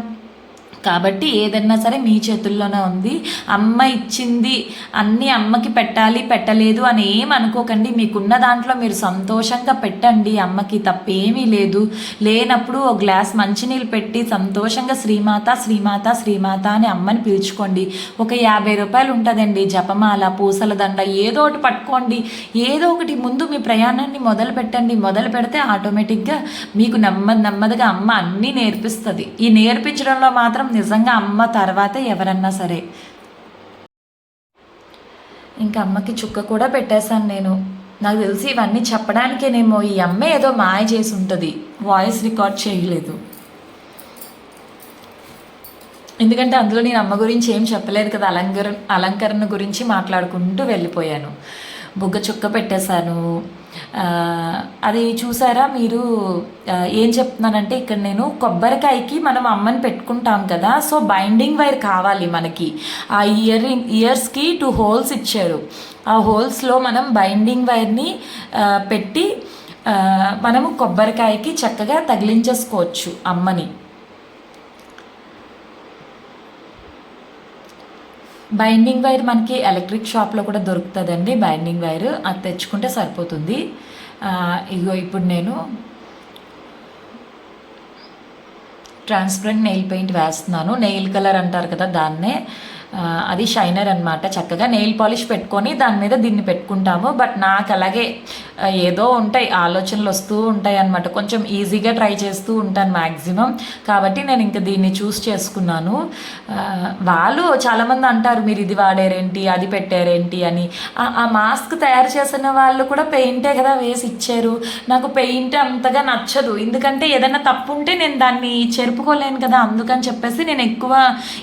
కాబట్టి ఏదన్నా సరే మీ చేతుల్లోనే ఉంది. అమ్మ ఇచ్చింది అన్నీ అమ్మకి పెట్టాలి, పెట్టలేదు అని ఏం అనుకోకండి. మీకున్న దాంట్లో మీరు సంతోషంగా పెట్టండి. అమ్మకి తప్పేమీ లేదు. లేనప్పుడు ఒక గ్లాస్ మంచినీళ్ళు పెట్టి సంతోషంగా శ్రీమాత శ్రీమాత శ్రీమాత అని అమ్మని పిలుచుకోండి. ఒక 50 రూపాయలు ఉంటుందండి, జపమాల, పూసల దండ ఏదో ఒకటి పట్టుకోండి. ఏదో ఒకటి ముందు మీ ప్రయాణాన్ని మొదలు పెట్టండి. మొదలు పెడితే ఆటోమేటిక్గా మీకు నెమ్మదిగా అమ్మ అన్నీ నేర్పిస్తుంది. ఈ నేర్పించడంలో మాత్రం నిజంగా అమ్మ తర్వాతే ఎవరన్నా సరే. ఇంకా అమ్మకి చుక్క కూడా పెట్టేశాను నేను. నాకు తెలిసి ఇవన్నీ చెప్పడానికేనేమో ఈ అమ్మ ఏదో మాయ చేసి ఉంటుంది, వాయిస్ రికార్డ్ చేయలేదు. ఎందుకంటే అందులో నేను అమ్మ గురించి ఏం చెప్పలేదు కదా, అలంకరణ గురించి మాట్లాడుకుంటూ వెళ్ళిపోయాను. బుగ్గ చుక్క పెట్టేశాను. అది చూసారా మీరు? ఏం చెప్తున్నానంటే ఇక్కడ నేను కొబ్బరికాయకి మనం అమ్మని పెట్టుకుంటాం కదా, సో బైండింగ్ వైర్ కావాలి మనకి. ఆ ఇయర్స్కి 2 హోల్స్ ఇచ్చారు. ఆ హోల్స్లో మనం బైండింగ్ వైర్ని పెట్టి మనము కొబ్బరికాయకి చక్కగా తగిలించేసుకోవచ్చు అమ్మని. బైండింగ్ వైర్ మనకి ఎలక్ట్రిక్ షాప్లో కూడా దొరుకుతుందండి. బైండింగ్ వైర్ అది తెచ్చుకుంటే సరిపోతుంది. ఇగో ఇప్పుడు నేను ట్రాన్స్పరెంట్ నెయిల్ పెయింట్ వేస్తున్నాను. నెయిల్ కలర్ అంటారు కదా దాన్నే. అది షైనర్ అనమాట. చక్కగా నెయిల్ పాలిష్ పెట్టుకొని దాని మీద దీన్ని పెట్టుకుంటాము. బట్ నాకు అలాగే ఏదో ఉంటాయి, ఆలోచనలు వస్తూ ఉంటాయి అన్నమాట. కొంచెం ఈజీగా ట్రై చేస్తూ ఉంటాను మ్యాక్సిమం. కాబట్టి నేను ఇంకా దీన్ని చూస్ చేసుకున్నాను. వాళ్ళు చాలామంది అంటారు మీరు ఇది వాడారేంటి, అది పెట్టారేంటి అని. ఆ మాస్క్ తయారు చేసిన వాళ్ళు కూడా పెయింటే కదా వేసి ఇచ్చారు. నాకు పెయింట్ అంతగా నచ్చదు, ఎందుకంటే ఏదైనా తప్పు ఉంటే నేను దాన్ని చెరుపుకోలేను కదా. అందుకని చెప్పేసి నేను ఎక్కువ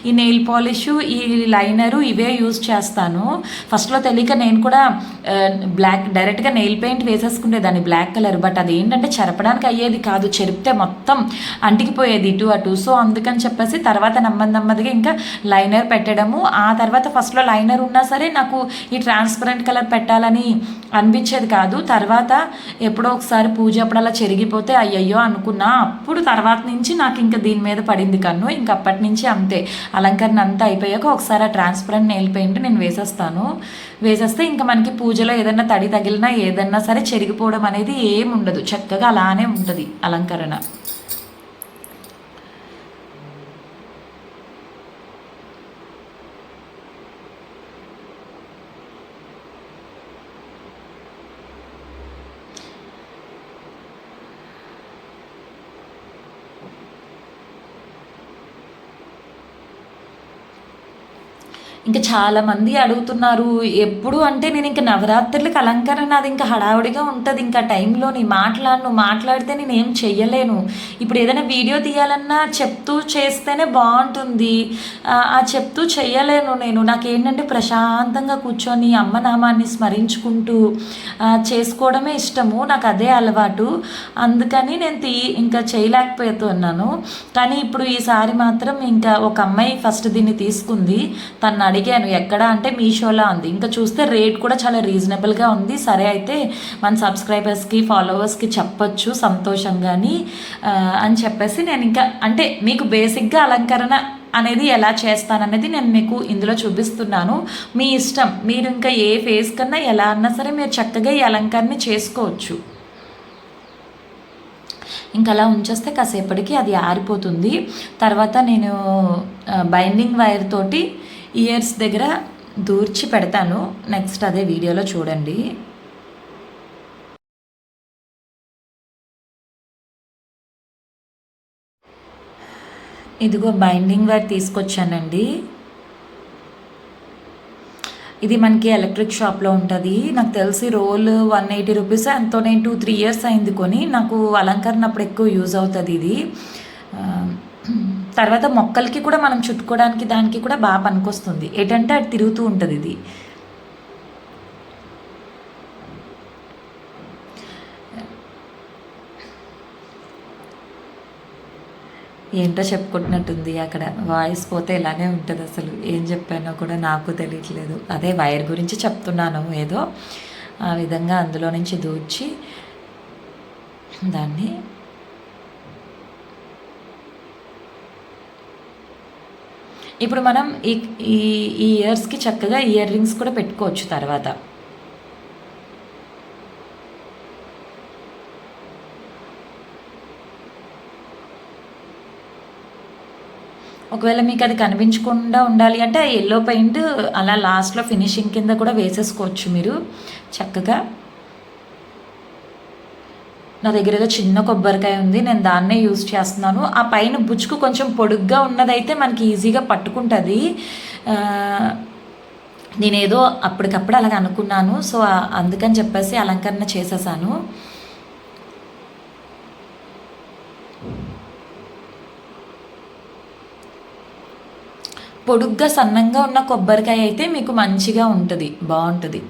ఈ నెయిల్ పాలిష్, ఈ లైనరు ఇవే యూజ్ చేస్తాను. ఫస్ట్లో తెలియక నేను కూడా డైరెక్ట్గా నెయిల్ పెయింట్ వేసేసుకునేదాన్ని బ్లాక్ కలర్. బట్ అది ఏంటంటే చెరపడానికి అయ్యేది కాదు, చెరిపితే మొత్తం అంటికిపోయేది ఇటు అటు. సో అందుకని చెప్పేసి తర్వాత నెమ్మదిగా ఇంకా లైనర్ పెట్టడము. ఆ తర్వాత ఫస్ట్లో లైనర్ ఉన్నా సరే నాకు ఈ ట్రాన్స్పరెంట్ కలర్ పెట్టాలని అనిపించేది కాదు. తర్వాత ఎప్పుడో ఒకసారి పూజ అప్పుడు అలా చెరిగిపోతే అయ్యయ్యో అనుకున్నా. అప్పుడు తర్వాత నుంచి నాకు ఇంకా దీని మీద పడింది కన్ను. ఇంక అప్పటి నుంచి అంతే. అలంకరణ అంతా అయిపోయాక ఒకసారి ఆ ట్రాన్స్పరెంట్ నెయిల్ పెయింట్ నేను వేసేస్తే ఇంకా మనకి పూజలో ఏదైనా తడి తగిలినా ఏదన్నా సరే చెరిగిపోవడం అనేది ఏముండదు, చక్కగా అలానే ఉంటుంది అలంకరణ. ఇంకా చాలామంది అడుగుతున్నారు ఎప్పుడు అంటే, నేను ఇంకా నవరాత్రులకి అలంకరణ అది ఇంకా హడావుడిగా ఉంటుంది. ఇంకా టైంలో మాట్లాడితే నేను ఏం చెయ్యలేను. ఇప్పుడు ఏదైనా వీడియో తీయాలన్నా చెప్తూ చేస్తేనే బాగుంటుంది. ఆ చెప్తూ చెయ్యలేను నేను. నాకేంటంటే ప్రశాంతంగా కూర్చొని అమ్మ నామాన్ని స్మరించుకుంటూ చేసుకోవడమే ఇష్టము. నాకు అదే అలవాటు. అందుకని నేను ఇంకా చేయలేకపోతున్నాను. కానీ ఇప్పుడు ఈసారి మాత్రం ఇంకా ఒక అమ్మాయి ఫస్ట్ దీన్ని తీసుకుంది. తను అడిగాను ఎక్కడ అంటే మీషోలో ఉంది. ఇంకా చూస్తే రేట్ కూడా చాలా రీజనబుల్గా ఉంది. సరే అయితే మన సబ్స్క్రైబర్స్కి ఫాలోవర్స్కి చెప్పొచ్చు సంతోషంగాని అని చెప్పేసి నేను ఇంకా అంటే మీకు బేసిక్గా అలంకరణ అనేది ఎలా చేస్తాననేది నేను మీకు ఇందులో చూపిస్తున్నాను. మీ ఇష్టం, మీరు ఇంకా ఏ ఫేస్ కన్నా ఎలా అన్నా సరే మీరు చక్కగా ఈ అలంకరణ చేసుకోవచ్చు. ఇంకా అలా ఉంచేస్తే కాసేపటికి అది ఆరిపోతుంది. తర్వాత నేను బైండింగ్ వైర్ తోటి ఇయర్స్ దగ్గర దూర్చి పెడతాను. నెక్స్ట్ అదే వీడియోలో చూడండి. ఇదిగో బైండింగ్ వైర్ తీసుకొచ్చానండి. ఇది మనకి ఎలక్ట్రిక్ షాప్లో ఉంటుంది. నాకు తెలిసి రోల్ 180 రూపీస్ ఎంతో. నేను 2-3 ఇయర్స్ అయింది కొని. నాకు అలంకరణ అప్పుడు ఎక్కువ యూజ్ అవుతుంది ఇది. తర్వాత మొక్కలకి కూడా మనం చుట్టుకోవడానికి దానికి కూడా బాగా పనికొస్తుంది. ఏంటంటే అది తిరుగుతూ ఉంటుంది ఇది. ఏంటో చెప్పుకుంటున్నట్టుంది అక్కడ. వాయిస్ పోతే ఇలానే ఉంటుంది. అసలు ఏం చెప్పానో కూడా నాకు తెలియట్లేదు. అదే వైర్ గురించి చెప్తున్నాను ఏదో ఆ విధంగా అందులో నుంచి దూర్చి దాన్ని ఇప్పుడు మనం ఈ ఇయర్స్కి చక్కగా ఇయర్ రింగ్స్ కూడా పెట్టుకోవచ్చు తర్వాత. ఒకవేళ మీకు అది కనిపించకుండా ఉండాలి అంటే ఆ ఎల్లో పెయింట్ అలా లాస్ట్లో ఫినిషింగ్ కింద కూడా వేసేసుకోవచ్చు మీరు చక్కగా. నా దగ్గర ఏదో చిన్న కొబ్బరికాయ ఉంది, నేను దాన్నే యూజ్ చేస్తున్నాను. ఆ పైన బుచ్చుకు కొంచెం పొడుగ్గా ఉన్నదైతే మనకి ఈజీగా పట్టుకుంటుంది. నేనేదో అప్పటికప్పుడు అలాగ అనుకున్నాను, సో అందుకని చెప్పేసి అలంకరణ చేసేసాను. పొడుగ్గా సన్నంగా ఉన్న కొబ్బరికాయ అయితే మీకు మంచిగా ఉంటుంది, బాగుంటుంది.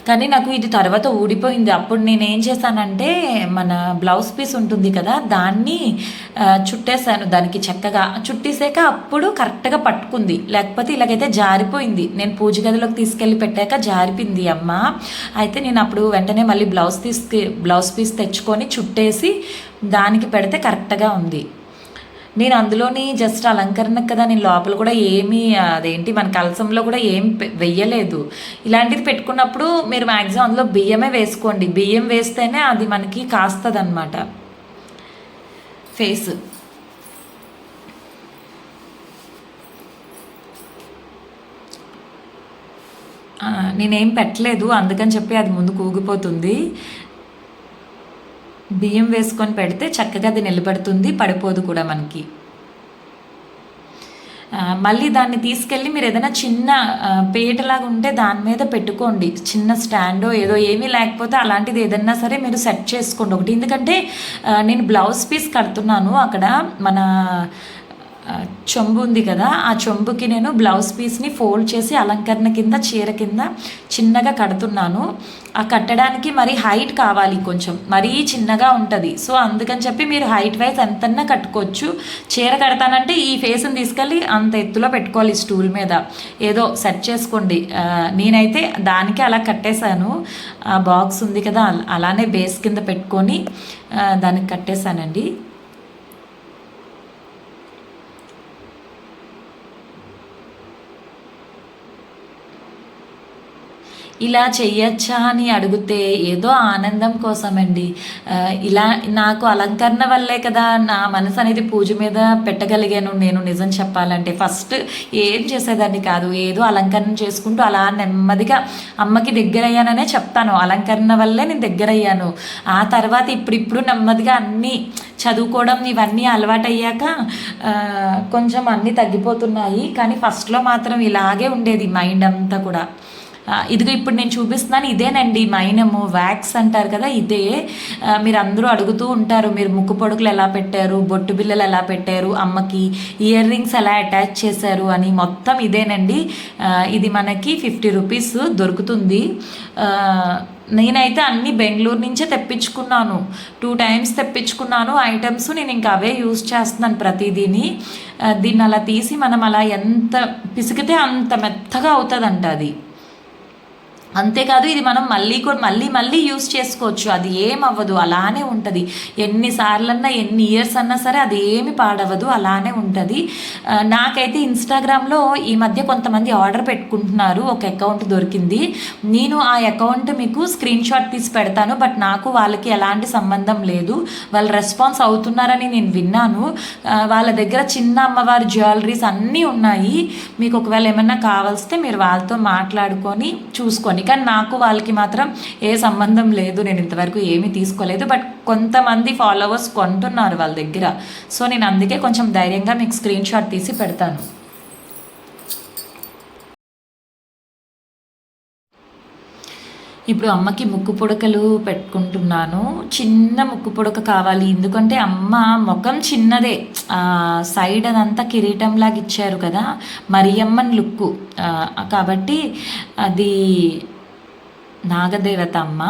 కానీ నాకు ఇది తర్వాత ఊడిపోయింది. అప్పుడు నేను ఏం చేశానంటే మన బ్లౌజ్ పీస్ ఉంటుంది కదా, దాన్ని చుట్టేసాను దానికి చక్కగా. చుట్టేసాక అప్పుడు కరెక్ట్గా పట్టుకుంది, లేకపోతే ఇలాగైతే జారిపోయింది. నేను పూజ గదిలోకి తీసుకెళ్ళి పెట్టాక జారిపోయింది అమ్మ. అయితే నేను అప్పుడు వెంటనే మళ్ళీ బ్లౌజ్ పీస్ తెచ్చుకొని చుట్టేసి దానికి పెడితే కరెక్ట్గా ఉంది. నేను అందులోని జస్ట్ అలంకరణకు కదా, నేను లోపల కూడా ఏమీ అదేంటి మన కలసంలో కూడా ఏం వెయ్యలేదు. ఇలాంటిది పెట్టుకున్నప్పుడు మీరు మ్యాక్సిమం అందులో బియ్యమే వేసుకోండి. బియ్యం వేస్తేనే అది మనకి కాస్తుంది అన్నమాట ఫేస్. నేనేం పెట్టలేదు, అందుకని చెప్పి అది ముందు కూగిపోతుంది. బియ్యం వేసుకొని పెడితే చక్కగా అది నిలబడుతుంది, పడిపోదు కూడా మనకి. మళ్ళీ దాన్ని తీసుకెళ్ళి మీరు ఏదైనా చిన్న పీటలాగా ఉంటే దాని మీద పెట్టుకోండి. చిన్న స్టాండో ఏదో ఏమీ లేకపోతే అలాంటిది ఏదన్నా సరే మీరు సెట్ చేసుకోండి ఒకటి. ఎందుకంటే నేను బ్లౌజ్ పీస్ కడుతున్నాను అక్కడ. మన చెంబు ఉంది కదా, ఆ చెంబుకి నేను బ్లౌజ్ పీస్ని ఫోల్డ్ చేసి అలంకరణ కింద చీర కింద చిన్నగా కడుతున్నాను. ఆ కట్టడానికి మరి హైట్ కావాలి, కొంచెం మరీ చిన్నగా ఉంటుంది. సో అందుకని చెప్పి మీరు హైట్ వైజ్ ఎంతన్నా కట్టుకోవచ్చు. చీర కడతానంటే ఈ ఫేస్ని తీసుకెళ్ళి అంత ఎత్తులో పెట్టుకోవాలి స్టూల్ మీద, ఏదో సెట్ చేసుకోండి. నేనైతే దానికి అలా కట్టేశాను. ఆ బాక్స్ ఉంది కదా, అలానే బేస్ కింద పెట్టుకొని దానికి కట్టేశానండి. ఇలా చెయ్యొచ్చా అని అడిగితే ఏదో ఆనందం కోసమండి. ఇలా నాకు అలంకరణ వల్లే కదా నా మనసు అనేది పూజ మీద పెట్టగలిగాను. నేను నిజం చెప్పాలంటే ఫస్ట్ ఏం చేసేదాన్ని కాదు, ఏదో అలంకరణ చేసుకుంటూ అలా నెమ్మదిగా అమ్మకి దగ్గరయ్యాననే చెప్తాను. అలంకరణ వల్లే నేను దగ్గరయ్యాను. ఆ తర్వాత ఇప్పుడు నెమ్మదిగా అన్నీ చదువుకోవడం ఇవన్నీ అలవాటయ్యాక కొంచెం అన్నీ తగ్గిపోతున్నాయి. కానీ ఫస్ట్లో మాత్రం ఇలాగే ఉండేది మైండ్ అంతా కూడా. ఇదిగో ఇప్పుడు నేను చూపిస్తున్నాను, ఇదేనండి మైనము వ్యాక్స్ అంటారు కదా, ఇదే. మీరు అందరూ అడుగుతూ ఉంటారు, మీరు ముక్కు పొడుకులు ఎలా పెట్టారు, బొట్టు బిల్లలు ఎలా పెట్టారు, అమ్మకి ఇయర్ రింగ్స్ ఎలా అటాచ్ చేశారు అని. మొత్తం ఇదేనండి. ఇది మనకి 50 రూపీస్ దొరుకుతుంది. నేనైతే అన్ని బెంగళూరు నుంచే తెప్పించుకున్నాను. 2 టైమ్స్ తెప్పించుకున్నాను ఐటమ్స్. నేను ఇంకా అవే యూజ్ చేస్తున్నాను ప్రతిదీని. దీన్ని అలా తీసి మనం అలా ఎంత పిసికితే అంత మెత్తగా అవుతుందంట అది. అంతేకాదు ఇది మనం మళ్ళీ కూడా మళ్ళీ యూస్ చేసుకోవచ్చు, అది ఏం అవ్వదు, అలానే ఉంటుంది. ఎన్నిసార్లన్నా ఎన్ని ఇయర్స్ అన్నా సరే అది ఏమి పాడవదు, అలానే ఉంటుంది. నాకైతే ఇన్స్టాగ్రామ్లో ఈ మధ్య కొంతమంది ఆర్డర్ పెట్టుకుంటున్నారు, ఒక అకౌంట్ దొరికింది. నేను ఆ అకౌంట్ మీకు స్క్రీన్ షాట్ తీసి పెడతాను, బట్ నాకు వాళ్ళకి ఎలాంటి సంబంధం లేదు. వాళ్ళు రెస్పాన్స్ అవుతున్నారని నేను విన్నాను. వాళ్ళ దగ్గర చిన్న అమ్మవారి జ్యువెలరీస్ అన్నీ ఉన్నాయి. మీకు ఒకవేళ ఏమన్నా కావాల్స్తే మీరు వాళ్ళతో మాట్లాడుకొని చూసుకొని, కానీ నాకు వాళ్ళకి మాత్రం ఏ సంబంధం లేదు, నేను ఇంతవరకు ఏమీ తీసుకోలేదు. బట్ కొంతమంది ఫాలోవర్స్ కొంటున్నారు వాళ్ళ దగ్గర, సో నేను అందుకే కొంచెం ధైర్యంగా మీకు స్క్రీన్ షాట్ తీసి పెడతాను. ఇప్పుడు అమ్మకి ముక్కు పుడకలు పెట్టుకుంటున్నాను. చిన్న ముక్కు పుడక కావాలి, ఎందుకంటే అమ్మ ముఖం చిన్నదే, సైడ్ అదంతా కిరీటంలాగా ఇచ్చారు కదా, మరియమ్మన్ లుక్కు, కాబట్టి అది నాగదేవత అమ్మ.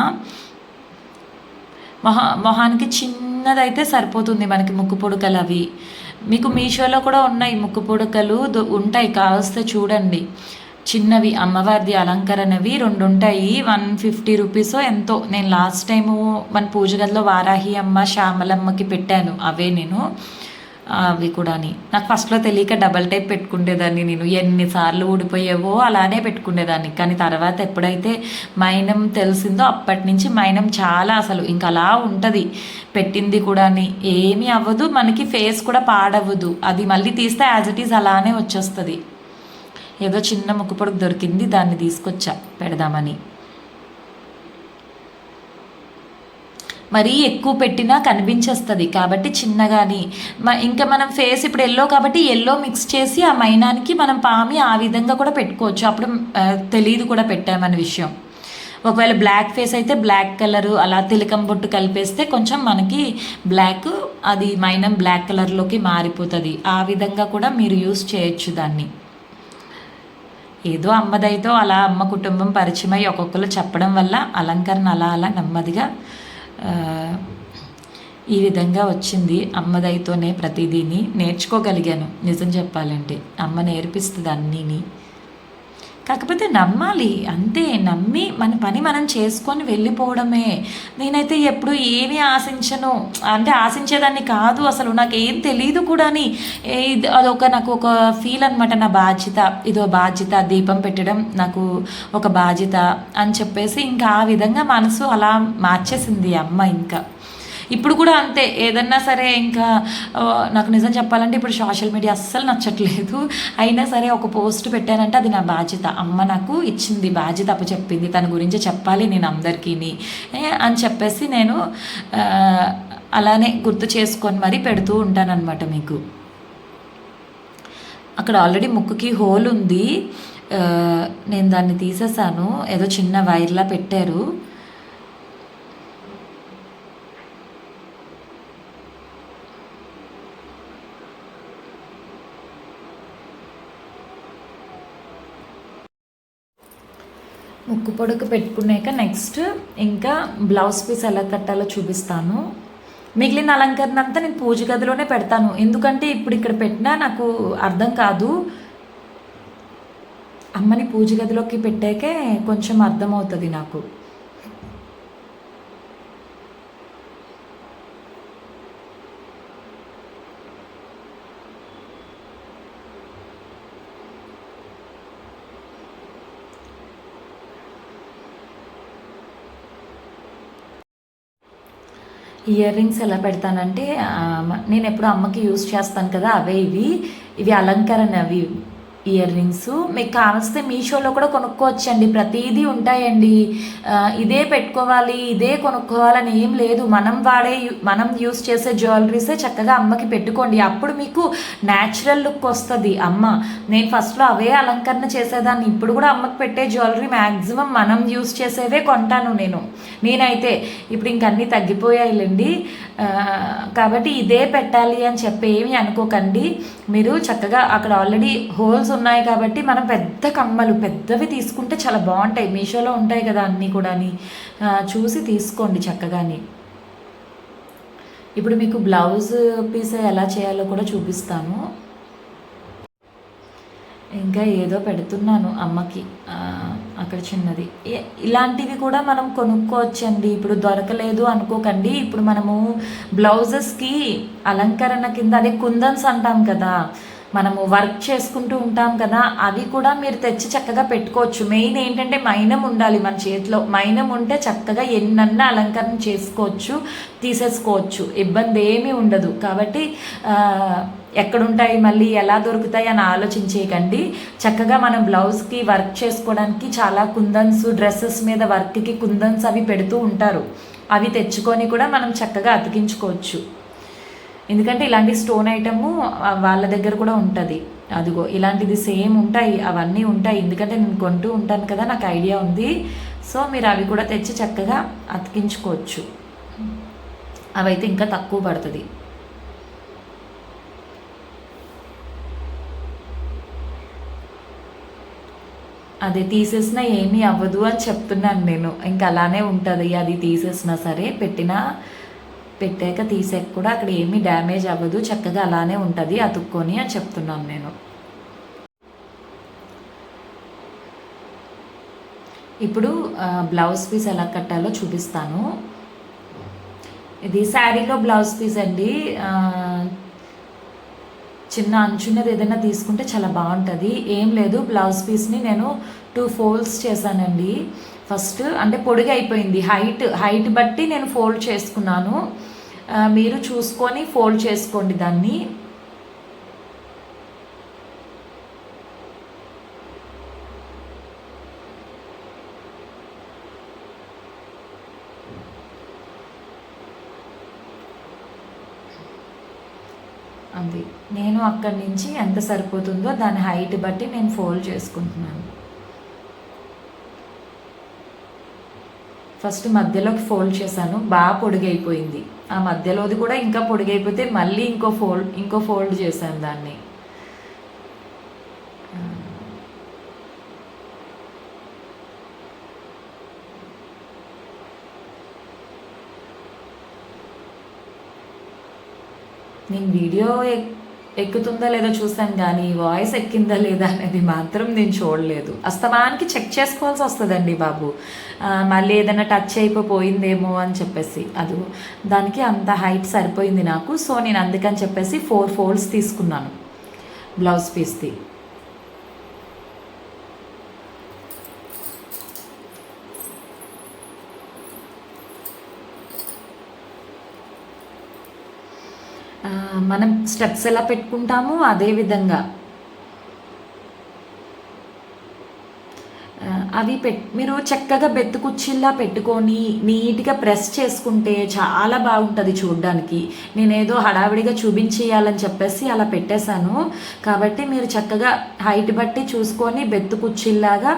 మొహానికి చిన్నదైతే సరిపోతుంది మనకి ముక్కు పుడకలు. అవి మీకు మీషోలో కూడా ఉన్నాయి ముక్కు పుడకలు, ఉంటాయి, కావస్తే చూడండి. చిన్నవి అమ్మవారిది అలంకరణవి 2 ఉంటాయి, 150 రూపీసో ఎంతో. నేను లాస్ట్ టైము మన పూజ గదిలో వారాహి అమ్మ శ్యామలమ్మకి పెట్టాను అవే నేను. అవి కూడా నాకు ఫస్ట్లో తెలియక డబల్ టైప్ పెట్టుకునేదాన్ని, నేను ఎన్నిసార్లు ఊడిపోయేవో అలానే పెట్టుకునేదాన్ని. కానీ తర్వాత ఎప్పుడైతే మైనం తెలిసిందో అప్పటి నుంచి మైనం చాలా అసలు ఇంకా అలా ఉంటుంది, పెట్టింది కూడా ఏమీ అవ్వదు, మనకి ఫేస్ కూడా పాడవ్వదు. అది మళ్ళీ తీస్తే యాజ్ ఇట్ ఈజ్ అలానే వచ్చేస్తుంది. ఏదో చిన్న ముక్కు పొడుగు దొరికింది, దాన్ని తీసుకొచ్చా పెడదామని. మరీ ఎక్కువ పెట్టినా కనిపించేస్తుంది కాబట్టి చిన్నగాని. ఇంకా మనం ఫేస్ ఇప్పుడు ఎల్లో కాబట్టి ఎల్లో మిక్స్ చేసి ఆ మైనానికి మనం పామి ఆ విధంగా కూడా పెట్టుకోవచ్చు, అప్పుడు తెలియదు కూడా పెట్టామనే విషయం. ఒకవేళ బ్లాక్ ఫేస్ అయితే బ్లాక్ కలరు అలా తిలకం బొట్టు కలిపేస్తే కొంచెం మనకి బ్లాక్, అది మైనం బ్లాక్ కలర్లోకి మారిపోతుంది. ఆ విధంగా కూడా మీరు యూస్ చేయొచ్చు దాన్ని. ఏదో అమ్మదైతో అలా అమ్మ కుటుంబం పరిచయం అయ్యి ఒక్కొక్కరు చెప్పడం వల్ల అలంకరణ అలా అలా నెమ్మదిగా ఈ విధంగా వచ్చింది. అమ్మదైతోనే ప్రతిదీని నేర్చుకోగలిగాను నిజం చెప్పాలంటే. అమ్మ నేర్పిస్తుంది అన్నీని, కాకపోతే నమ్మాలి అంతే. నమ్మి మన పని మనం చేసుకొని వెళ్ళిపోవడమే. నేనైతే ఎప్పుడు ఏమీ ఆశించను, అంటే ఆశించేదాన్ని కాదు అసలు, నాకు ఏం తెలియదు కూడా. నాకు ఒక ఫీల్ అనమాట, నా బాధ్యత, ఇదో బాధ్యత, దీపం పెట్టడం నాకు ఒక బాధ్యత అని చెప్పేసి ఇంకా ఆ విధంగా మనసు అలా మార్చేసింది అమ్మ. ఇంకా ఇప్పుడు కూడా అంతే, ఏదన్నా సరే ఇంకా నాకు నిజం చెప్పాలంటే ఇప్పుడు సోషల్ మీడియా అస్సలు నచ్చట్లేదు. అయినా సరే ఒక పోస్ట్ పెట్టానంటే అది నా బాధ్యత, అమ్మ నాకు ఇచ్చింది బాధ్యత, అప్పు చెప్పింది, తన గురించి చెప్పాలి నేను అందరికీ అని చెప్పేసి నేను అలానే గుర్తు చేసుకొని మరీ పెడుతూ ఉంటానన్నమాట. మీకు అక్కడ ఆల్రెడీ ముక్కుకి హోల్ ఉంది, నేను దాన్ని తీసేసాను, ఏదో చిన్న వైర్లా పెట్టారు. ముక్కు పొడక పెట్టుకున్నాక నెక్స్ట్ ఇంకా బ్లౌజ్ పీస్ ఎలా కట్టాలో చూపిస్తాను. మిగిలిన అలంకరణ అంతా నేను పూజ గదిలోనే పెడతాను, ఎందుకంటే ఇప్పుడు ఇక్కడ పెట్టినా నాకు అర్థం కాదు. అమ్మని పూజ గదిలోకి పెట్టాకే కొంచెం అర్థమవుతుంది నాకు. ఇయర్ రింగ్స్ ఎలా పెడతానంటే నేను ఎప్పుడు అమ్మకి యూస్ చేస్తాను కదా, అవే ఇవి అలంకరణ. అవి ఇయర్ రింగ్స్ మీకు కావలిస్తే మీషోలో కూడా కొనుక్కోవచ్చండి, ప్రతిదీ ఉంటాయండి. ఇదే పెట్టుకోవాలి ఇదే కొనుక్కోవాలని ఏం లేదు, మనం యూస్ చేసే జ్యువెలరీసే చక్కగా అమ్మకి పెట్టుకోండి, అప్పుడు మీకు న్యాచురల్ లుక్ వస్తుంది. అమ్మ నేను ఫస్ట్లో అవే అలంకరణ చేసేదాన్ని, ఇప్పుడు కూడా అమ్మకి పెట్టే జ్యువెలరీ మ్యాక్సిమం మనం యూస్ చేసేవే కొంటాను నేనైతే. ఇప్పుడు ఇంకన్నీ తగ్గిపోయాయిలేండి, కాబట్టి ఇదే పెట్టాలి అని చెప్పి ఏమి అనుకోకండి. మీరు చక్కగా అక్కడ ఆల్రెడీ హోల్స్ ఉన్నాయి కాబట్టి మనం పెద్ద కమ్మలు పెద్దవి తీసుకుంటే చాలా బాగుంటాయి, మీషోలో ఉంటాయి కదా అన్నీ కూడా, చూసి తీసుకోండి చక్కగాని. ఇప్పుడు మీకు బ్లౌజ్ పీస్ ఎలా చేయాలో కూడా చూపిస్తాను. ఇంకా ఏదో పెడుతున్నాను అమ్మకి అక్కడ చిన్నది. ఇలాంటివి కూడా మనం కొనుక్కోవచ్చండి. ఇప్పుడు దొరకలేదు అనుకోకండి. ఇప్పుడు మనము బ్లౌజెస్కి అలంకరణ కింద అదే కుందన్స్ అంటాం కదా, మనము వర్క్ చేసుకుంటూ ఉంటాం కదా, అవి కూడా మీరు తెచ్చి చక్కగా పెట్టుకోవచ్చు. మెయిన్ ఏంటంటే మైనం ఉండాలి మన చేతిలో. మైనం ఉంటే చక్కగా ఎన్నన్నా అలంకరణ చేసుకోవచ్చు, తీసేసుకోవచ్చు, ఇబ్బంది ఏమీ ఉండదు. కాబట్టి ఎక్కడుంటాయి మళ్ళీ ఎలా దొరుకుతాయి అని ఆలోచించేయకండి. చక్కగా మనం బ్లౌజ్కి వర్క్ చేసుకోవడానికి చాలా కుందన్స్, డ్రెస్సెస్ మీద వర్క్కి కుందన్స్ అవి పెడుతూ ఉంటారు. అవి తెచ్చుకొని కూడా మనం చక్కగా అతికించుకోవచ్చు. ఎందుకంటే ఇలాంటి స్టోన్ ఐటము వాళ్ళ దగ్గర కూడా ఉంటుంది. అదిగో ఇలాంటిది సేమ్ ఉంటాయి, అవన్నీ ఉంటాయి. ఎందుకంటే నేను కొంటూ ఉంటాను కదా, నాకు ఐడియా ఉంది. సో మీరు అవి కూడా తెచ్చి చక్కగా అతికించుకోవచ్చు. అవైతే ఇంకా తక్కువ పడుతుంది. అది తీసేసినా ఏమీ అవ్వదు అని చెప్తున్నాను నేను. ఇంకా అలానే ఉంటుంది. అది తీసేసినా సరే, పెట్టాక తీసాక కూడా అక్కడ ఏమీ డ్యామేజ్ అవ్వదు, చక్కగా అలానే ఉంటుంది అతుక్కొని అని చెప్తున్నాను నేను. ఇప్పుడు బ్లౌజ్ పీస్ ఎలా కట్టాలో చూపిస్తాను. ఇది శారీలో బ్లౌజ్ పీస్ అండి. చిన్న అంచున్నది ఏదైనా తీసుకుంటే చాలా బాగుంటుంది. ఏం లేదు, బ్లౌజ్ పీస్ని నేను 2 ఫోల్డ్స్ చేశానండి. ఫస్ట్ అంటే పొడిగా అయిపోయింది, హైట్ బట్టి నేను ఫోల్డ్ చేసుకున్నాను. మీరు చూసుకొని ఫోల్డ్ చేసుకోండి దాన్ని. అది నేను అక్కడి నుంచి ఎంత సరిపోతుందో దాని హైట్ బట్టి నేను ఫోల్డ్ చేసుకుంటున్నాను. ఫస్ట్ మధ్యలోకి ఫోల్డ్ చేశాను, బాగా పొడిగైపోయింది. ఆ మధ్యలోది కూడా ఇంకా పొడిగైపోతే మళ్ళీ ఇంకో ఫోల్డ్ చేశాను దాన్ని. నేను వీడియో ఎక్కుతుందా లేదా చూసాను, కానీ వాయిస్ ఎక్కిందా లేదా అనేది మాత్రం నేను చూడలేదు. అస్తమానికి చెక్ చేసుకోవాల్సి వస్తుందండి బాబు. మళ్ళీ ఏదైనా టచ్ అయిపోయిందేమో అని చెప్పేసి, అది దానికి అంత హైట్ సరిపోయింది నాకు. సో నేను అందుకని చెప్పేసి 4 ఫోల్డ్స్ తీసుకున్నాను బ్లౌజ్ పీస్ది. మనం స్టెప్స్ ఎలా పెట్టుకుంటామో అదేవిధంగా అవి మీరు చక్కగా బెత్తు కుచ్చిల్లా పెట్టుకొని నీట్గా ప్రెస్ చేసుకుంటే చాలా బాగుంటుంది చూడడానికి. నేనేదో హడావిడిగా చూపించేయాలని చెప్పేసి అలా పెట్టేశాను. కాబట్టి మీరు చక్కగా హైట్ బట్టి చూసుకొని బెత్తు కుచ్చిల్లాగా,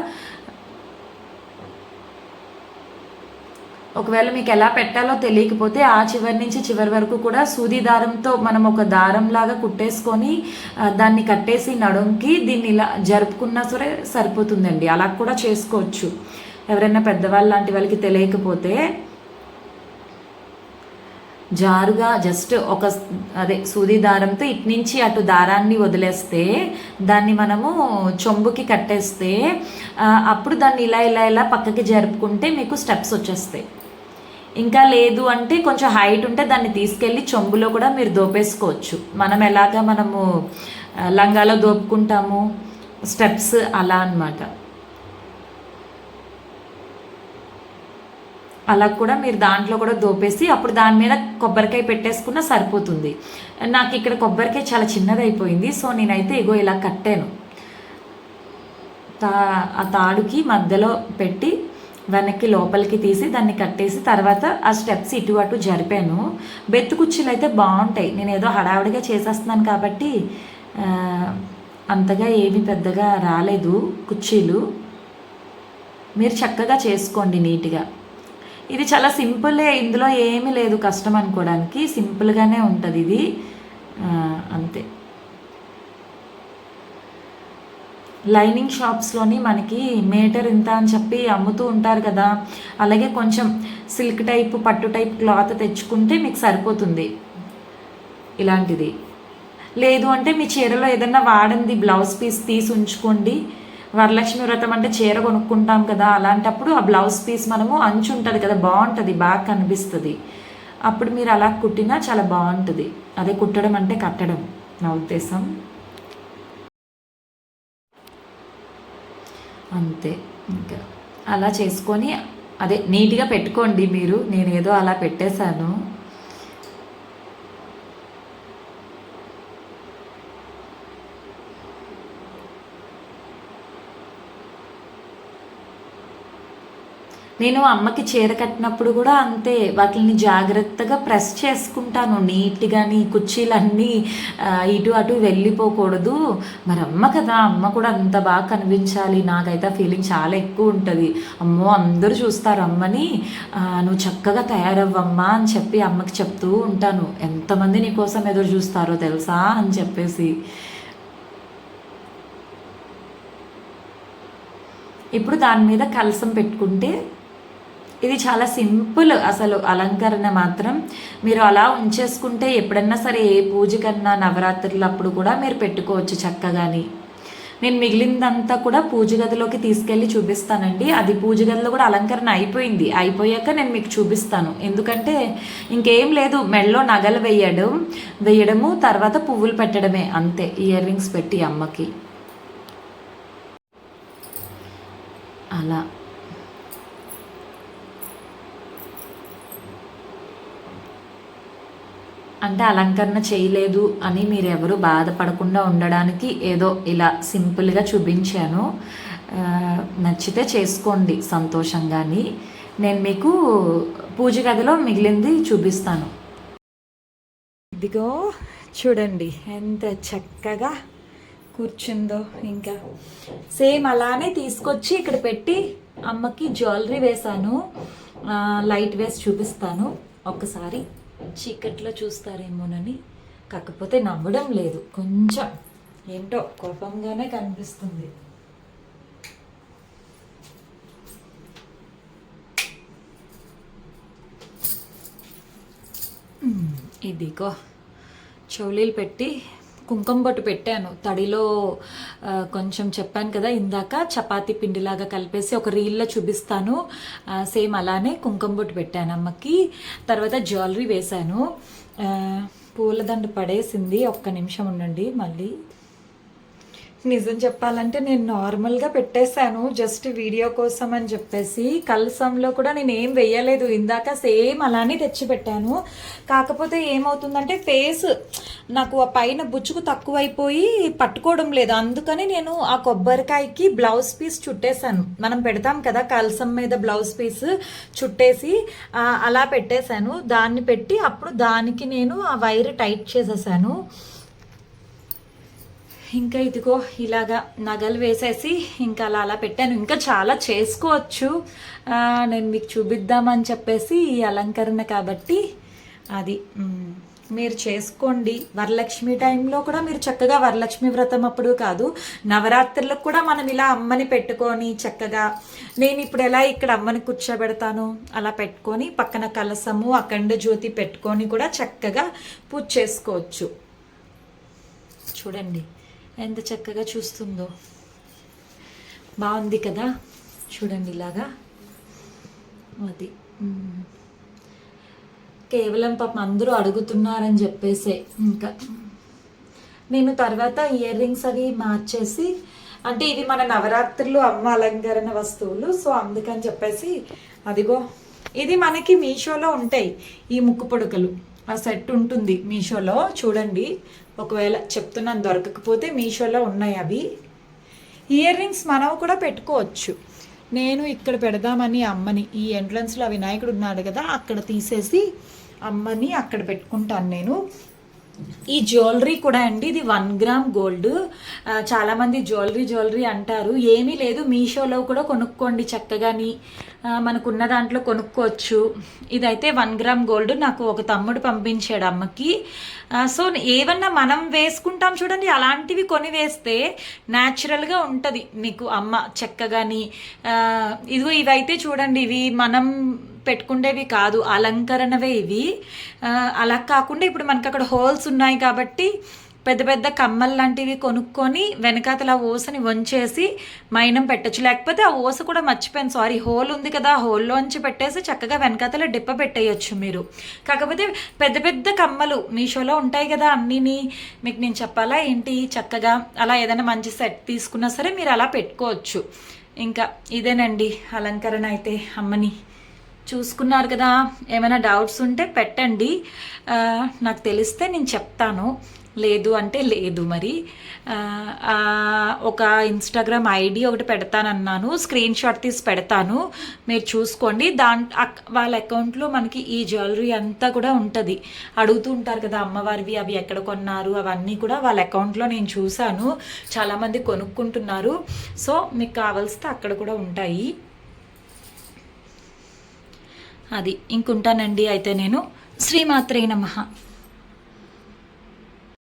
ఒకవేళ మీకు ఎలా పెట్టాలో తెలియకపోతే ఆ చివరి నుంచి చివరి వరకు కూడా సూది దారంతో మనం ఒక దారంలాగా కుట్టేసుకొని దాన్ని కట్టేసి నడుంకి దీన్ని ఇలా జరుపుకున్నా సరే సరిపోతుందండి. అలా కూడా చేసుకోవచ్చు. ఎవరైనా పెద్దవాళ్ళు లాంటి వాళ్ళకి తెలియకపోతే జారుగా జస్ట్ సూది దారంతో ఇటు నుంచి అటు దారాన్ని వదిలేస్తే దాన్ని మనము చెంబుకి కట్టేస్తే అప్పుడు దాన్ని ఇలా ఇలా ఇలా పక్కకి జరుపుకుంటే మీకు స్టెప్స్ వచ్చేస్తాయి. ఇంకా లేదు అంటే కొంచెం హైట్ ఉంటే దాన్ని తీసుకెళ్ళి చెంబులో కూడా మీరు దోపేసుకోవచ్చు. మనము లంగాలో దోపుకుంటాము స్టెప్స్, అలా అన్నమాట. అలా కూడా మీరు దాంట్లో కూడా దోపేసి అప్పుడు దాని మీద కొబ్బరికాయ పెట్టేసుకున్నా సరిపోతుంది. నాకు ఇక్కడ కొబ్బరికాయ చాలా చిన్నది అయిపోయింది. సో నేనైతే ఇలా కట్టాను. ఆ తాడుకి మధ్యలో పెట్టి వెనక్కి లోపలికి తీసి దాన్ని కట్టేసి తర్వాత ఆ స్టెప్స్ ఇటు అటు జరిపాను. బెత్తు కుర్చీలు అయితే బాగుంటాయి. నేను ఏదో హడావిడిగా చేసేస్తున్నాను కాబట్టి అంతగా ఏమీ పెద్దగా రాలేదు కుర్చీలు. మీరు చక్కగా చేసుకోండి నీట్గా. ఇది చాలా సింపులే, ఇందులో ఏమీ లేదు కష్టం అనుకోవడానికి, సింపుల్గానే ఉంటుంది ఇది, అంతే. లైనింగ్ షాప్స్లోని మనకి మీటర్ ఇంత అని చెప్పి అమ్ముతూ ఉంటారు కదా, అలాగే కొంచెం సిల్క్ టైప్ పట్టు టైప్ క్లాత్ తెచ్చుకుంటే మీకు సరిపోతుంది ఇలాంటిది. లేదు అంటే మీ చీరలో ఏదన్నా వాడింది బ్లౌజ్ పీస్ తీసి ఉంచుకోండి. వరలక్ష్మి వ్రతం అంటే చీర కొనుక్కుంటాం కదా, అలాంటప్పుడు ఆ బ్లౌజ్ పీస్ మనము అంచు ఉంటుంది కదా, బాగుంటుంది, బాగా కనిపిస్తుంది. అప్పుడు మీరు అలా కుట్టినా చాలా బాగుంటుంది. అదే కుట్టడం అంటే కట్టడం నా ఉద్దేశం. అంతే, ఇంకా అలా చేసుకొని అదే నీట్గా పెట్టుకోండి మీరు. నేనేదో అలా పెట్టేశాను. నేను అమ్మకి చీర కట్టినప్పుడు కూడా అంతే, వాటిని జాగ్రత్తగా ప్రెస్ చేసుకుంటాను నీట్గాని, కుర్చీలన్నీ ఇటు అటు వెళ్ళిపోకూడదు. మరి అమ్మ కదా, అమ్మ కూడా అంత బాగా కనిపించాలి. నాకైతే ఫీలింగ్ చాలా ఎక్కువ ఉంటుంది. అమ్మో అందరూ చూస్తారు అమ్మని, నువ్వు చక్కగా తయారవ్వమ్మా అని చెప్పి అమ్మకి చెప్తూ ఉంటాను. ఎంతమంది నీకోసం ఎదురు చూస్తారో తెలుసా అని చెప్పేసి. ఇప్పుడు దాని మీద కలసం పెట్టుకుంటే ఇది చాలా సింపుల్ అసలు అలంకరణ మాత్రం. మీరు అలా ఉంచేసుకుంటే ఎప్పుడన్నా సరే ఏ పూజ కన్నా నవరాత్రులు అప్పుడు కూడా మీరు పెట్టుకోవచ్చు చక్కగాని. నేను మిగిలిందంతా కూడా పూజ గదిలోకి తీసుకెళ్ళి చూపిస్తానండి. అది పూజ గదిలో కూడా అలంకరణ అయిపోయింది. అయిపోయాక నేను మీకు చూపిస్తాను. ఎందుకంటే ఇంకేం లేదు, మెడలో నగలు వేయడము, తర్వాత పువ్వులు పెట్టడమే అంతే, ఇయర్ రింగ్స్ పెట్టి అమ్మకి అలా. అంటే అలంకరణ చేయలేదు అని మీరు ఎవరు బాధపడకుండా ఉండడానికి ఏదో ఇలా సింపుల్గా చూపించాను. నచ్చితే చేసుకోండి సంతోషంగాని. నేను మీకు పూజ గదిలో మిగిలింది చూపిస్తాను. ఇదిగో చూడండి ఎంత చక్కగా కూర్చుందో. ఇంకా సేమ్ అలానే తీసుకొచ్చి ఇక్కడ పెట్టి అమ్మకి జ్యువెలరీ వేశాను. లైట్ వేసి చూపిస్తాను ఒక్కసారి. చీకట్లో చూస్తారేమోనని, కాకపోతే నవ్వడం లేదు, కొంచెం ఏంటో కోపంగానే కనిపిస్తుంది. ఇదిగో చౌలీలు పెట్టి కుంకుమ బొట్టు పెట్టాను. తడిలో కొంచెం చెప్పాను కదా ఇందాక, చపాతీ పిండిలాగా కలిపేసి ఒక రీల్లో చూపిస్తాను. సేమ్ అలానే కుంకుమ బొట్టు పెట్టాను అమ్మకి. తర్వాత జ్యువెలరీ వేశాను. పూలదండ పడేసింది, ఒక్క నిమిషం ఉండండి మళ్ళీ. నిజం చెప్పాలంటే నేను నార్మల్గా పెట్టేశాను, జస్ట్ వీడియో కోసం అని చెప్పేసి. కలసంలో కూడా నేను ఏం వేయలేదు, ఇందాక సేమ్ అలానే తెచ్చి పెట్టాను. కాకపోతే ఏమవుతుందంటే ఫేస్ నాకు ఆ పైన బుచ్చుకు తక్కువైపోయి పట్టుకోవడం లేదు. అందుకని నేను ఆ కొబ్బరికాయకి బ్లౌజ్ పీస్ చుట్టేశాను. మనం పెడతాం కదా కలసం మీద బ్లౌజ్ పీస్ చుట్టేసి అలా పెట్టేశాను. దాన్ని పెట్టి అప్పుడు దానికి నేను ఆ వైర్ టైట్ చేసేసాను. ఇంకా ఇదిగో ఇలాగా నగలు వేసేసి ఇంకా అలా పెట్టాను. ఇంకా చాలా చేసుకోవచ్చు, నేను మీకు చూపిద్దామని చెప్పేసి ఈ అలంకరణ కాబట్టి అది మీరు చేసుకోండి. వరలక్ష్మి టైంలో కూడా మీరు చక్కగా, వరలక్ష్మి వ్రతం అప్పుడు కాదు, నవరాత్రులకు కూడా మనం ఇలా అమ్మని పెట్టుకొని చక్కగా, నేను ఇప్పుడు ఎలా ఇక్కడ అమ్మని కూర్చోబెడతాను అలా పెట్టుకొని పక్కన కలసము అఖండ జ్యోతి పెట్టుకొని కూడా చక్కగా పూజ చేసుకోవచ్చు. చూడండి ఎంత చక్కగా చూస్తుందో, బాగుంది కదా. చూడండి ఇలాగా. అది కేవలం పాపం అందరూ అడుగుతున్నారని చెప్పేసే ఇంకా నేను తర్వాత ఇయర్ రింగ్స్ అవి మార్చేసి, అంటే ఇవి మన నవరాత్రులు అమ్మ అలంకరణ వస్తువులు, సో అందుకని చెప్పేసి అదిగో ఇది మనకి మీషోలో ఉంటాయి ఈ ముక్కు పొడకలు. ఆ సెట్ ఉంటుంది మీషోలో, చూడండి. ఒకవేళ చెప్తున్నాను దొరకకపోతే మీషోలో ఉన్నాయి అవి. ఇయర్ రింగ్స్ మనం కూడా పెట్టుకోవచ్చు. నేను ఇక్కడ పెడదామని అమ్మని, ఈ ఎంట్రన్స్లో వినాయకుడు ఉన్నాడు కదా అక్కడ తీసేసి అమ్మని అక్కడ పెట్టుకుంటాను నేను. ఈ జ్యువెలరీ కూడా అండి, ఇది 1 గ్రామ్ గోల్డ్. చాలామంది జ్యువెలరీ అంటారు, ఏమీ లేదు, మీషోలో కూడా కొనుక్కోండి చక్కగాని, మనకున్న దాంట్లో కొనుక్కోవచ్చు. ఇదైతే 1 గ్రామ్ గోల్డ్ నాకు ఒక తమ్ముడు పంపించాడు అమ్మకి. సో ఏమన్నా మనం వేసుకుంటాం చూడండి, అలాంటివి కొని వేస్తే న్యాచురల్గా ఉంటుంది మీకు అమ్మ చక్కగాని. ఇదిగో ఇవైతే చూడండి, ఇవి మనం పెట్టుకుండేవి కాదు, అలంకరణవే ఇవి. అలా కాకుండా ఇప్పుడు మనకు అక్కడ హోల్స్ ఉన్నాయి కాబట్టి పెద్ద పెద్ద కమ్మలు లాంటివి కొనుక్కొని వెనకాతల ఓసని వంచేసి మైనం పెట్టచ్చు. లేకపోతే ఆ ఓస కూడా మర్చిపోయాను, సారీ, హోల్ ఉంది కదా, ఆ హోల్లోంచి పెట్టేసి చక్కగా వెనకాతల డిప్ప పెట్టేయచ్చు మీరు. కాకపోతే పెద్ద పెద్ద కమ్మలు మీషోలో ఉంటాయి కదా అన్నీని, మీకు నేను చెప్పాలా ఏంటి, చక్కగా అలా ఏదైనా మంచి సెట్ తీసుకున్నా సరే మీరు అలా పెట్టుకోవచ్చు. ఇంకా ఇదేనండి అలంకరణ అయితే. అమ్మని చూసుకున్నారు కదా, ఏమైనా డౌట్స్ ఉంటే పెట్టండి, నాకు తెలిస్తే నేను చెప్తాను, లేదు అంటే లేదు. మరి ఒక ఇన్స్టాగ్రామ్ ఐడి ఒకటి పెడతానన్నాను, స్క్రీన్ షాట్ తీసి పెడతాను, మీరు చూసుకోండి. వాళ్ళ అకౌంట్లో మనకి ఈ జ్యువెలరీ అంతా కూడా ఉంటుంది. అడుగుతూ ఉంటారు కదా అమ్మవారివి అవి ఎక్కడ కొన్నారు అవన్నీ కూడా వాళ్ళ అకౌంట్లో నేను చూశాను, చాలామంది కొనుక్కుంటున్నారు. సో మీకు కావాల్సితే అక్కడ కూడా ఉంటాయి. అది ఇంకుంటానండి అయితే నేను. శ్రీమాత్రే నమః.